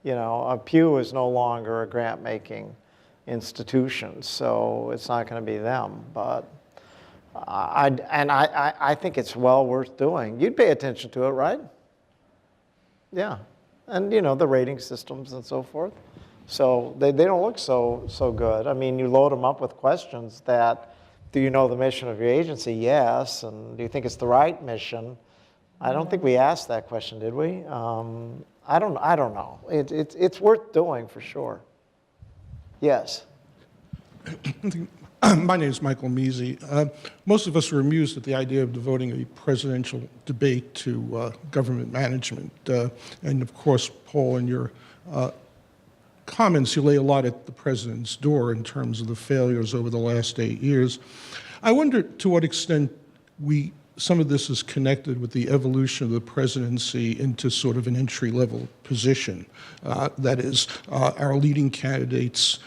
You know, Pew is no longer a grant-making institution, so it's not going to be them. But I think it's well worth doing. You'd pay attention to it, right? Yeah, and you know the rating systems and so forth. So they don't look so good. I mean, you load them up with questions that, do you know the mission of your agency? Yes. And do you think it's the right mission? I don't think we asked that question, did we? I don't know. It's worth doing for sure. Yes. My name is Michael Measy. Most of us were amused at the idea of devoting a presidential debate to government management. And of course, Paul, in your comments, you lay a lot at the president's door in terms of the failures over the last 8 years. I wonder to what extent some of this is connected with the evolution of the presidency into sort of an entry-level position. That is, our leading candidates,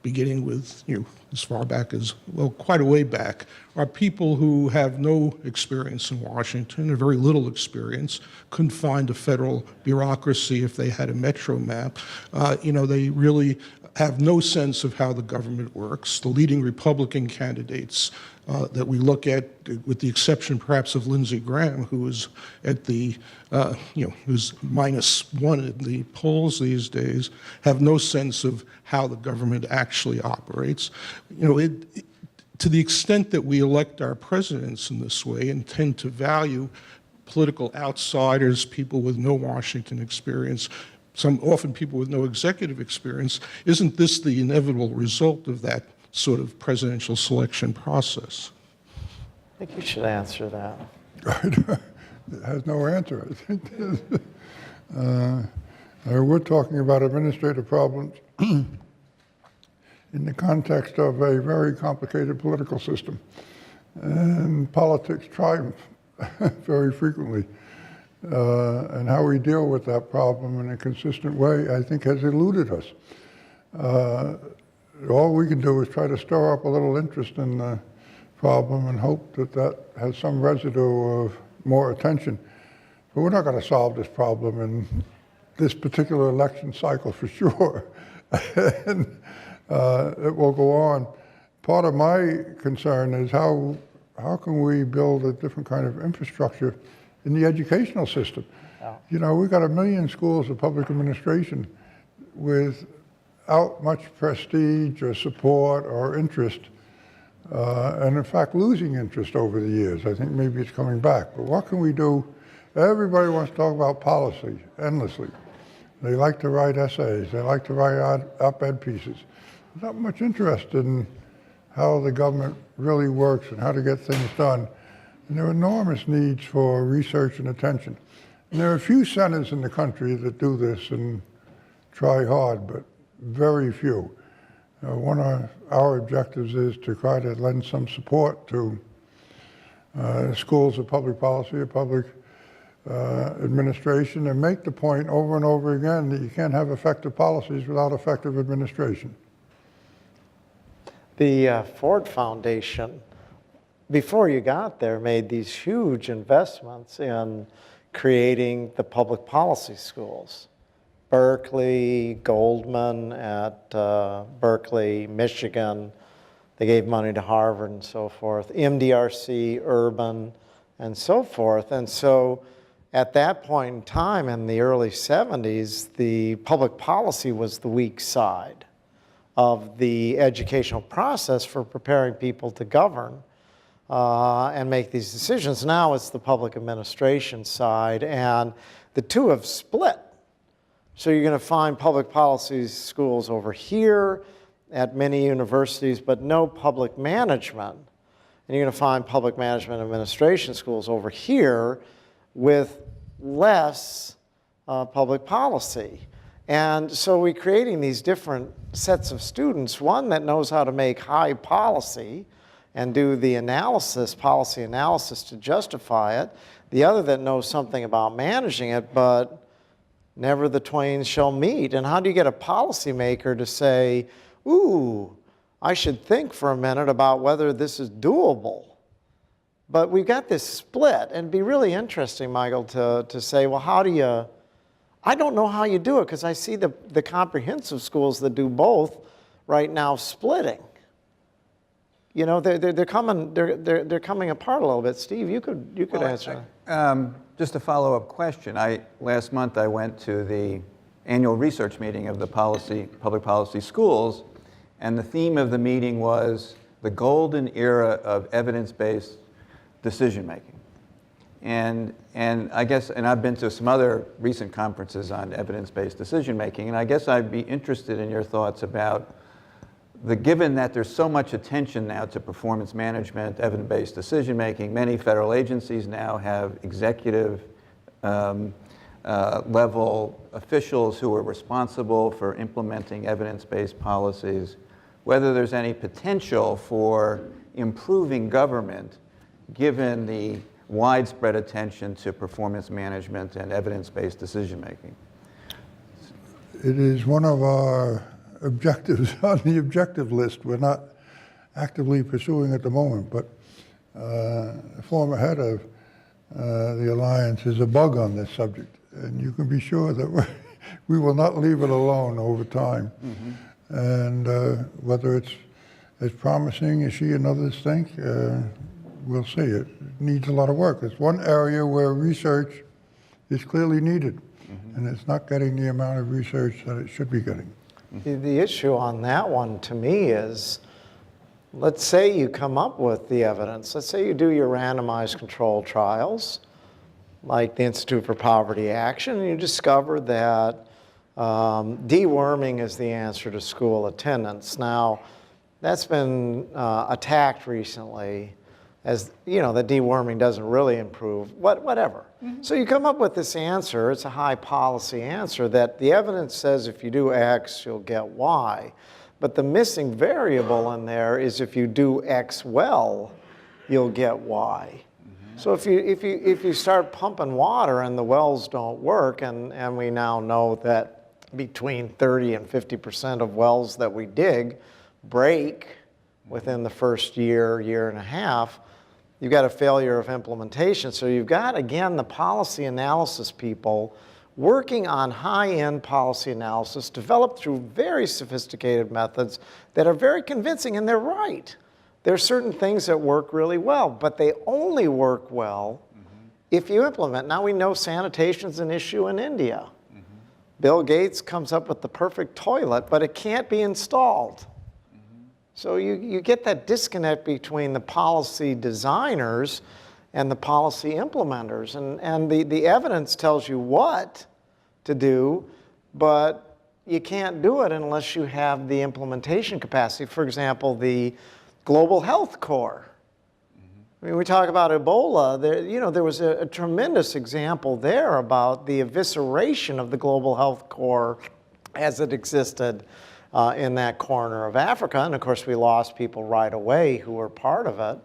beginning with, as far back as, well, quite a way back, are people who have no experience in Washington, or very little experience, couldn't find a federal bureaucracy if they had a metro map. They really have no sense of how the government works. The leading Republican candidates that we look at, with the exception perhaps of Lindsey Graham, who is at the, who's minus wanted. The polls these days have no sense of how the government actually operates. You know, to the extent that we elect our presidents in this way and tend to value political outsiders, people with no Washington experience, often people with no executive experience, isn't this the inevitable result of that sort of presidential selection process? I think you should answer that. It has no answer, I think. We're talking about administrative problems in the context of a very complicated political system. And politics triumph very frequently. And how we deal with that problem in a consistent way, I think, has eluded us. All we can do is try to stir up a little interest in the problem and hope that that has some residue of more attention. But we're not going to solve this problem in this particular election cycle for sure. And it will go on. Part of my concern is how can we build a different kind of infrastructure in the educational system. Yeah. You know, we've got 1 million schools of public administration without much prestige or support or interest, and in fact losing interest over the years. I think maybe it's coming back. But what can we do? Everybody wants to talk about policy endlessly. They like to write essays. They like to write op-ed pieces. There's not much interest in how the government really works and how to get things done. And there are enormous needs for research and attention. And there are a few centers in the country that do this and try hard, but very few. One of our objectives is to try to lend some support to schools of public policy or public administration and make the point over and over again that you can't have effective policies without effective administration. The Ford Foundation, before you got there, made these huge investments in creating the public policy schools. Berkeley, Goldman at Berkeley, Michigan. They gave money to Harvard and so forth. MDRC, Urban, and so forth. And so at that point in time, in the early 70s, the public policy was the weak side of the educational process for preparing people to govern and make these decisions. Now it's the public administration side, and the two have split. So you're going to find public policy schools over here at many universities, but no public management. And you're going to find public management administration schools over here with less public policy. And so we're creating these different sets of students, one that knows how to make high policy and do the analysis, policy analysis to justify it, the other that knows something about managing it, but never the twain shall meet. And how do you get a policymaker to say, ooh, I should think for a minute about whether this is doable? But we've got this split, and it'd be really interesting, Michael, to say, well, how do you, I don't know how you do it, because I see the comprehensive schools that do both right now splitting. You know, they're coming apart a little bit. Steve, you could answer. Just a follow-up question. Last month I went to the annual research meeting of the public policy schools, and the theme of the meeting was the golden era of evidence-based decision-making. And I guess, and I've been to some other recent conferences on evidence-based decision-making, and I guess I'd be interested in your thoughts about given that there's so much attention now to performance management, evidence-based decision-making, many federal agencies now have executive level officials who are responsible for implementing evidence-based policies, whether there's any potential for improving government given the widespread attention to performance management and evidence-based decision-making. It is one of our objectives on the objective list. We're not actively pursuing at the moment, but the former head of the Alliance is a bug on this subject, and you can be sure that we will not leave it alone over time. Mm-hmm. And whether it's as promising as she and others think, we'll see. It needs a lot of work. It's one area where research is clearly needed. and it's not getting the amount of research that it should be getting. The issue on that one to me is, let's say you come up with the evidence. Let's say you do your randomized controlled trials, like the Institute for Poverty Action, and you discover that deworming is the answer to school attendance. Now, that's been attacked recently as, you know, that deworming doesn't really improve, whatever. So you come up with this answer, it's a high policy answer, that the evidence says if you do X, you'll get Y. But the missing variable in there is if you do X well, you'll get Y. So if you start pumping water and the wells don't work, and we now know that between 30 and 50% of wells that we dig break within the first year, year and a half, you've got a failure of implementation. So you've got, again, the policy analysis people working on high-end policy analysis developed through very sophisticated methods that are very convincing, and they're right. There are certain things that work really well, but they only work well if you implement. Now we know sanitation's an issue in India. Bill Gates comes up with the perfect toilet, but it can't be installed. So you get that disconnect between the policy designers and the policy implementers. And the evidence tells you what to do, but you can't do it unless you have the implementation capacity. For example, the Global Health Corps. I mean, we talk about Ebola. There was a tremendous example there about the evisceration of the Global Health Corps as it existed in that corner of Africa. And of course, we lost people right away who were part of it.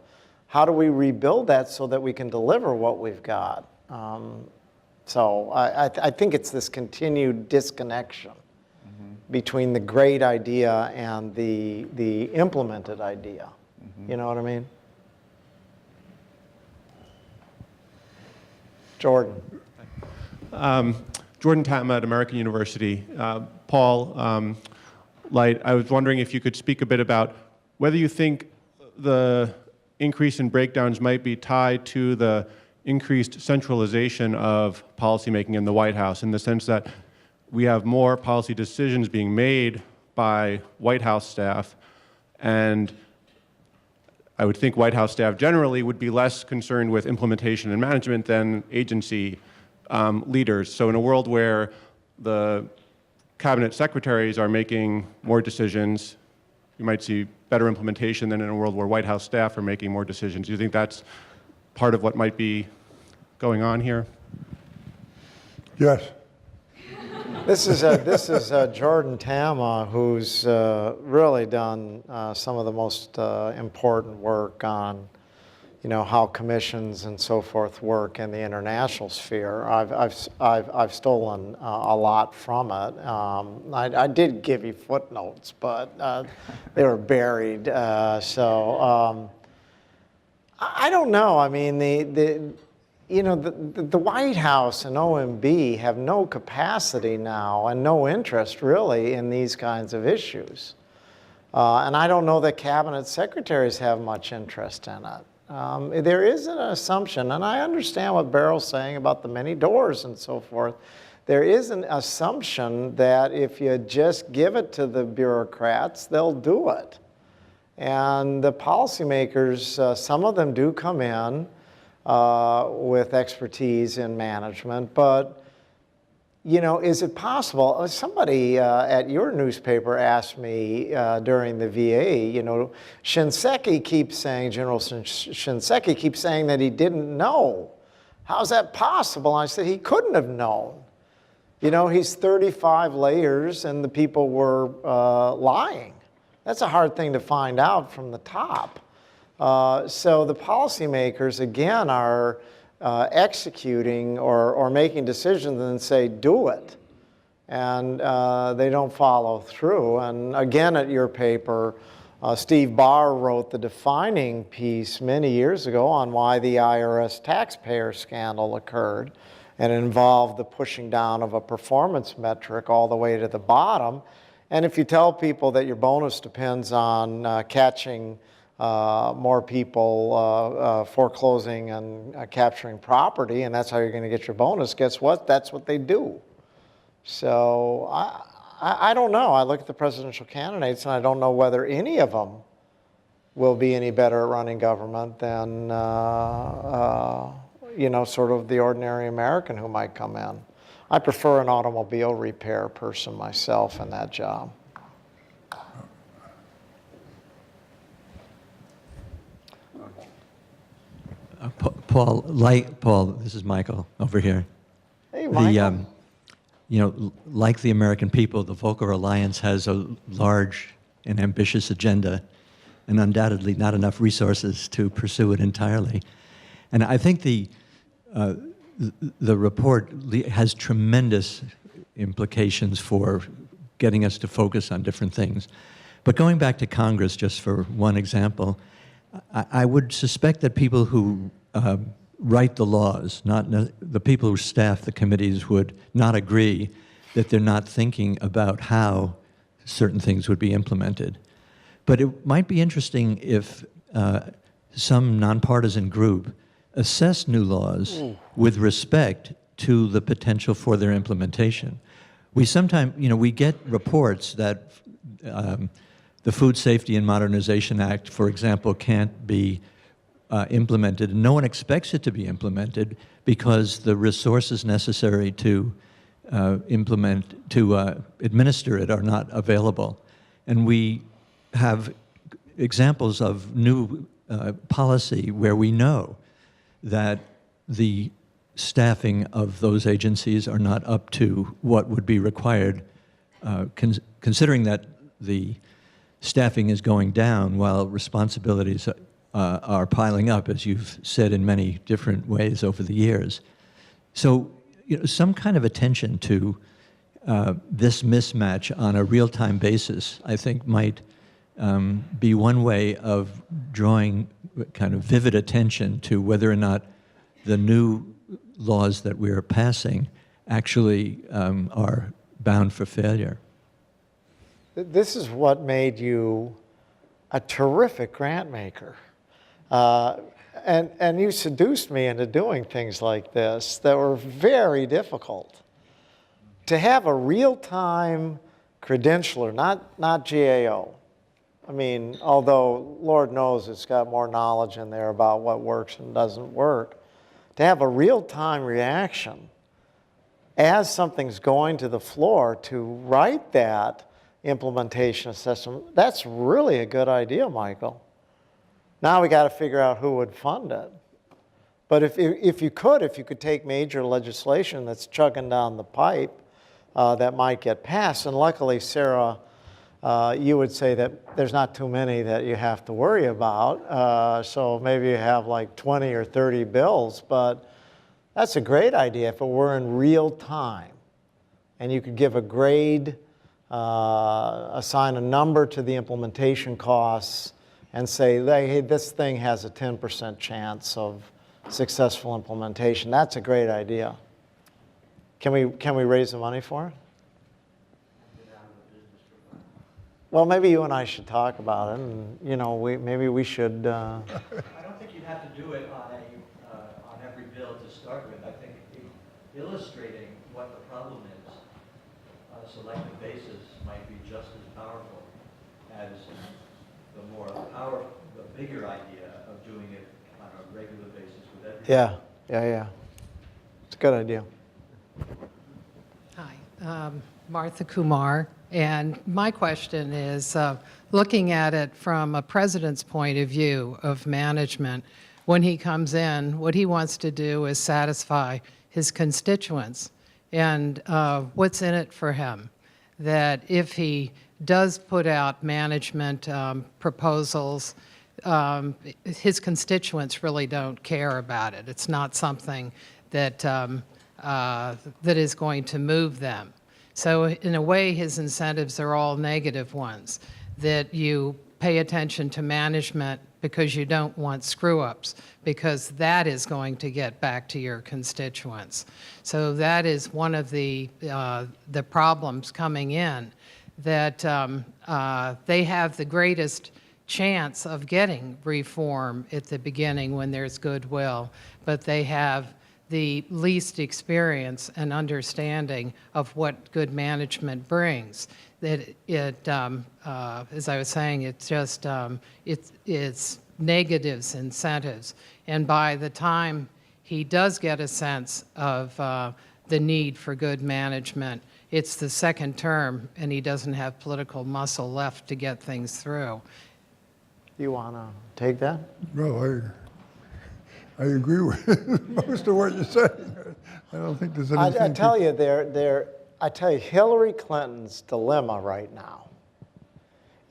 How do we rebuild that so that we can deliver what we've got? So I think it's this continued disconnection between the great idea and the implemented idea. You know what I mean? Jordan. Jordan Tatma at American University. Paul Light, I was wondering if you could speak a bit about whether you think the increase in breakdowns might be tied to the increased centralization of policymaking in the White House, in the sense that we have more policy decisions being made by White House staff, and I would think White House staff generally would be less concerned with implementation and management than agency leaders. So in a world where the cabinet secretaries are making more decisions, you might see better implementation than in a world where White House staff are making more decisions. Do you think that's part of what might be going on here? Yes. This is Jordan Tatma, who's really done some of the most important work on, how commissions and so forth work in the international sphere. I've stolen a lot from it. I did give you footnotes, but they were buried. So I don't know. I mean, the White House and OMB have no capacity now and no interest really in these kinds of issues. And I don't know that cabinet secretaries have much interest in it. There is an assumption, and I understand what Barrow's saying about the many doors and so forth. There is an assumption that if you just give it to the bureaucrats, they'll do it. And the policymakers, some of them do come in with expertise in management, but is it possible? Somebody at your newspaper asked me during the VA, Shinseki keeps saying, General Shinseki keeps saying that he didn't know. How's that possible? I said, he couldn't have known. He's 35 layers and the people were lying. That's a hard thing to find out from the top. So the policymakers, again, are executing or making decisions and say, do it. And they don't follow through. And again, at your paper, Steve Barr wrote the defining piece many years ago on why the IRS taxpayer scandal occurred. And it involved the pushing down of a performance metric all the way to the bottom. And if you tell people that your bonus depends on catching more people foreclosing and capturing property, and that's how you're going to get your bonus, guess what? That's what they do. So I don't know. I look at the presidential candidates, and I don't know whether any of them will be any better at running government than sort of the ordinary American who might come in. I prefer an automobile repair person myself in that job. Paul, this is Michael over here. Hey, Michael. Like the American people, the Volcker Alliance has a large and ambitious agenda, and undoubtedly not enough resources to pursue it entirely. And I think the report has tremendous implications for getting us to focus on different things. But going back to Congress, just for one example, I would suspect that people who write the laws, not the people who staff the committees, would not agree that they're not thinking about how certain things would be implemented. But it might be interesting if some nonpartisan group assessed new laws with respect to the potential for their implementation. We sometimes, we get reports that the Food Safety and Modernization Act, for example, can't be implemented, and no one expects it to be implemented because the resources necessary to administer it are not available. And we have examples of new policy where we know that the staffing of those agencies are not up to what would be required, considering that the staffing is going down while responsibilities are piling up, as you've said in many different ways over the years. So, some kind of attention to this mismatch on a real-time basis, I think, might be one way of drawing kind of vivid attention to whether or not the new laws that we're passing actually are bound for failure. This is what made you a terrific grant maker. And you seduced me into doing things like this that were very difficult. To have a real-time credentialer, not GAO. I mean, although Lord knows it's got more knowledge in there about what works and doesn't work, to have a real-time reaction as something's going to the floor to write that implementation assessment, that's really a good idea, Michael. Now we got to figure out who would fund it. But if you could take major legislation that's chugging down the pipe that might get passed, and luckily, Sarah, you would say that there's not too many that you have to worry about. So maybe you have like 20 or 30 bills, but that's a great idea if it were in real time. And you could give a grade, assign a number to the implementation costs, and say, hey, this thing has a 10% chance of successful implementation. That's a great idea. Can we raise the money for it? Well, maybe you and I should talk about it, and maybe we should. I don't think you'd have to do it on every bill to start with. I think illustrating what the problem is on a selective basis might be just as powerful as the bigger idea of doing it on a regular basis with everyone. Yeah. It's a good idea. Hi, Martha Kumar. And my question is, looking at it from a president's point of view of management, when he comes in, what he wants to do is satisfy his constituents. And what's in it for him? That if he does put out management proposals, his constituents really don't care about it. It's not something that, that is going to move them. So in a way, his incentives are all negative ones, that you pay attention to management because you don't want screw-ups, because that is going to get back to your constituents. So that is one of the problems coming in, that they have the greatest chance of getting reform at the beginning when there's goodwill, but they have the least experience and understanding of what good management brings. That as I was saying, it's just, it's negatives, incentives. And by the time he does get a sense of the need for good management, it's the second term, and he doesn't have political muscle left to get things through. You want to take that? No, I agree with most of what you're saying. I don't think there's anything. I tell you, I tell you, Hillary Clinton's dilemma right now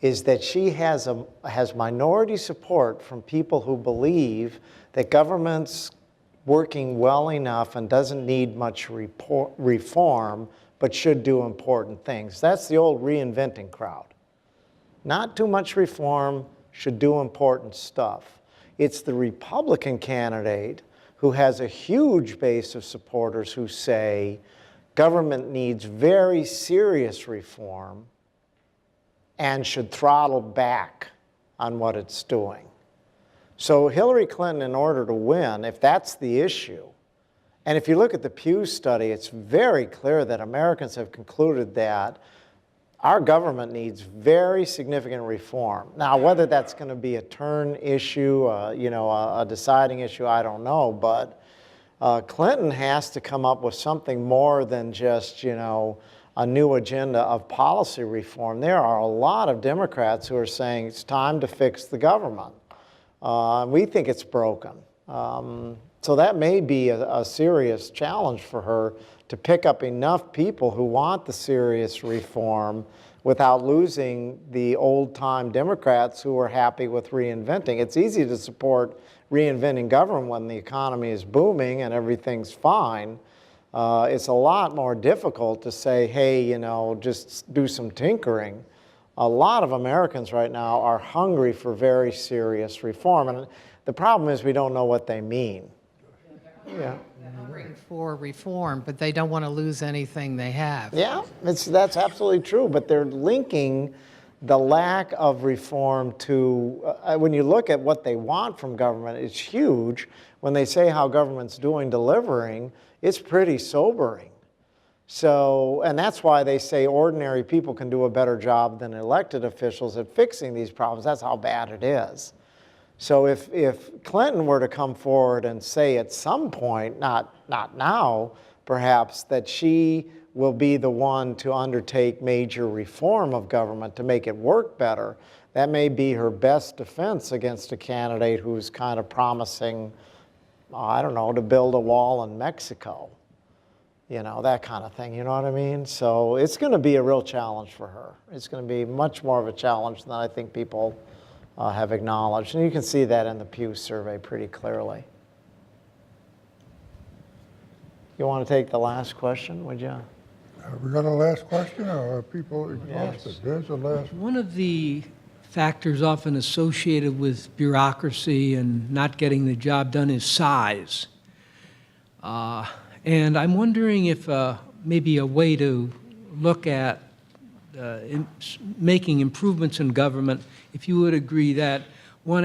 is that she has minority support from people who believe that government's working well enough and doesn't need much reform, but should do important things. That's the old reinventing crowd. Not too much reform, should do important stuff. It's the Republican candidate who has a huge base of supporters who say government needs very serious reform and should throttle back on what it's doing. So Hillary Clinton, in order to win, if that's the issue, and if you look at the Pew study, it's very clear that Americans have concluded that our government needs very significant reform. Now, whether that's going to be a turn issue, a deciding issue, I don't know, but Clinton has to come up with something more than just, a new agenda of policy reform. There are a lot of Democrats who are saying it's time to fix the government. We think it's broken. So that may be a serious challenge for her to pick up enough people who want the serious reform without losing the old-time Democrats who are happy with reinventing. It's easy to support reinventing government when the economy is booming and everything's fine. It's a lot more difficult to say, hey, just do some tinkering. A lot of Americans right now are hungry for very serious reform. And the problem is we don't know what they mean. Yeah. For reform, but they don't want to lose anything they have. Yeah, that's absolutely true, but they're linking the lack of reform to, when you look at what they want from government, it's huge. When they say how government's delivering, it's pretty sobering. So, and that's why they say ordinary people can do a better job than elected officials at fixing these problems. That's how bad it is. So if Clinton were to come forward and say at some point, not now, perhaps, that she will be the one to undertake major reform of government to make it work better, that may be her best defense against a candidate who's kind of promising, I don't know, to build a wall in Mexico. That kind of thing, you know what I mean? So it's going to be a real challenge for her. It's going to be much more of a challenge than I think people have acknowledged. And you can see that in the Pew survey pretty clearly. You want to take the last question, would you? Have we got a last question, or are people exhausted? Yes. There's a last. One of the factors often associated with bureaucracy and not getting the job done is size. And I'm wondering if maybe a way to look at making improvements in government, if you would agree that one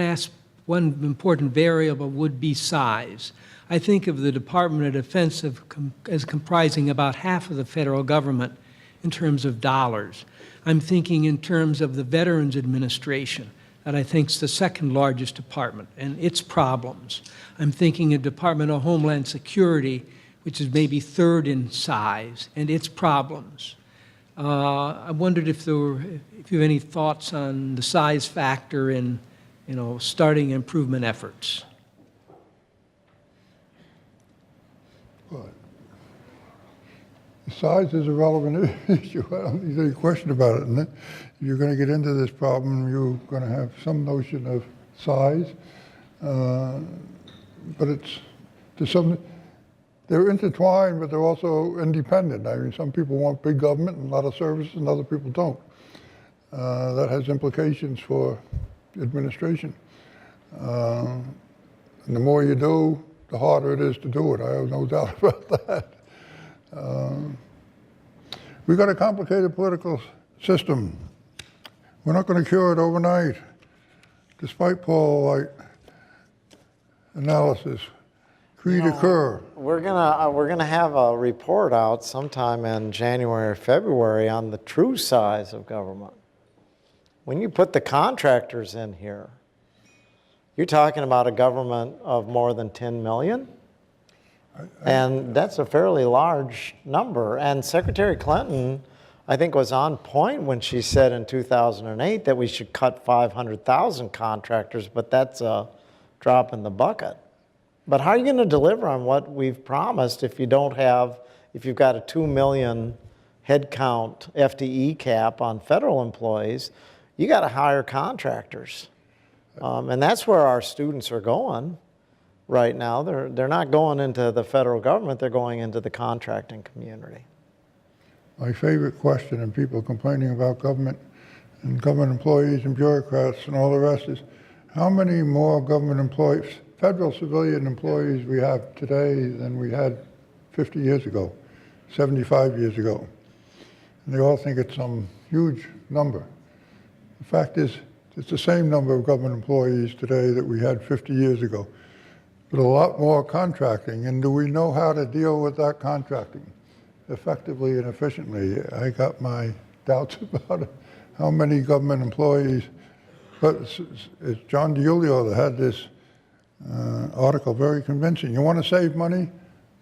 important variable would be size. I think of the Department of Defense as comprising about half of the federal government in terms of dollars. I'm thinking in terms of the Veterans Administration, that I think is the second largest department, and its problems. I'm thinking of Department of Homeland Security, which is maybe third in size, and its problems. I wondered if you have any thoughts on the size factor in, starting improvement efforts. Well, size is a relevant issue. I don't think there's any question about it. And if you're going to get into this problem, you're going to have some notion of size. But they're intertwined, but they're also independent. I mean, some people want big government and a lot of services, and other people don't. That has implications for administration. And the more you do, the harder it is to do it. I have no doubt about that. We've got a complicated political system. We're not going to cure it overnight, despite Paul-like analysis. creed occur? We're gonna have a report out sometime in January or February on the true size of government. When you put the contractors in here, you're talking about a government of more than 10 million? And that's a fairly large number. And Secretary Clinton, I think, was on point when she said in 2008 that we should cut 500,000 contractors, but that's a drop in the bucket. But how are you going to deliver on what we've promised if you've got a 2 million headcount FTE cap on federal employees? You got to hire contractors. And that's where our students are going right now. They're not going into the federal government, they're going into the contracting community. My favorite question, and people complaining about government and government employees and bureaucrats and all the rest, is how many more government employees, federal civilian employees we have today than we had 50 years ago, 75 years ago? And they all think it's some huge number. The fact is, it's the same number of government employees today that we had 50 years ago, but a lot more contracting. And do we know how to deal with that contracting effectively and efficiently? I got my doubts about it. How many government employees, but it's John DiIulio that had this article, very convincing. You want to save money?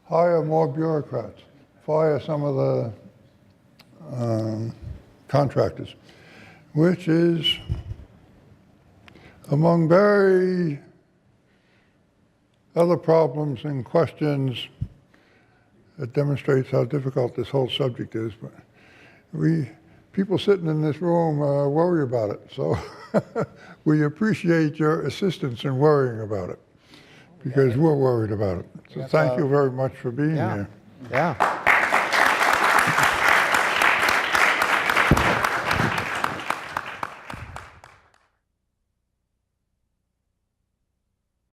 Hire more bureaucrats. Fire some of the contractors, which is among very other problems and questions that demonstrates how difficult this whole subject is. But people sitting in this room worry about it. So we appreciate your assistance in worrying about it, because we're worried about it. So thank you very much for being here. Yeah.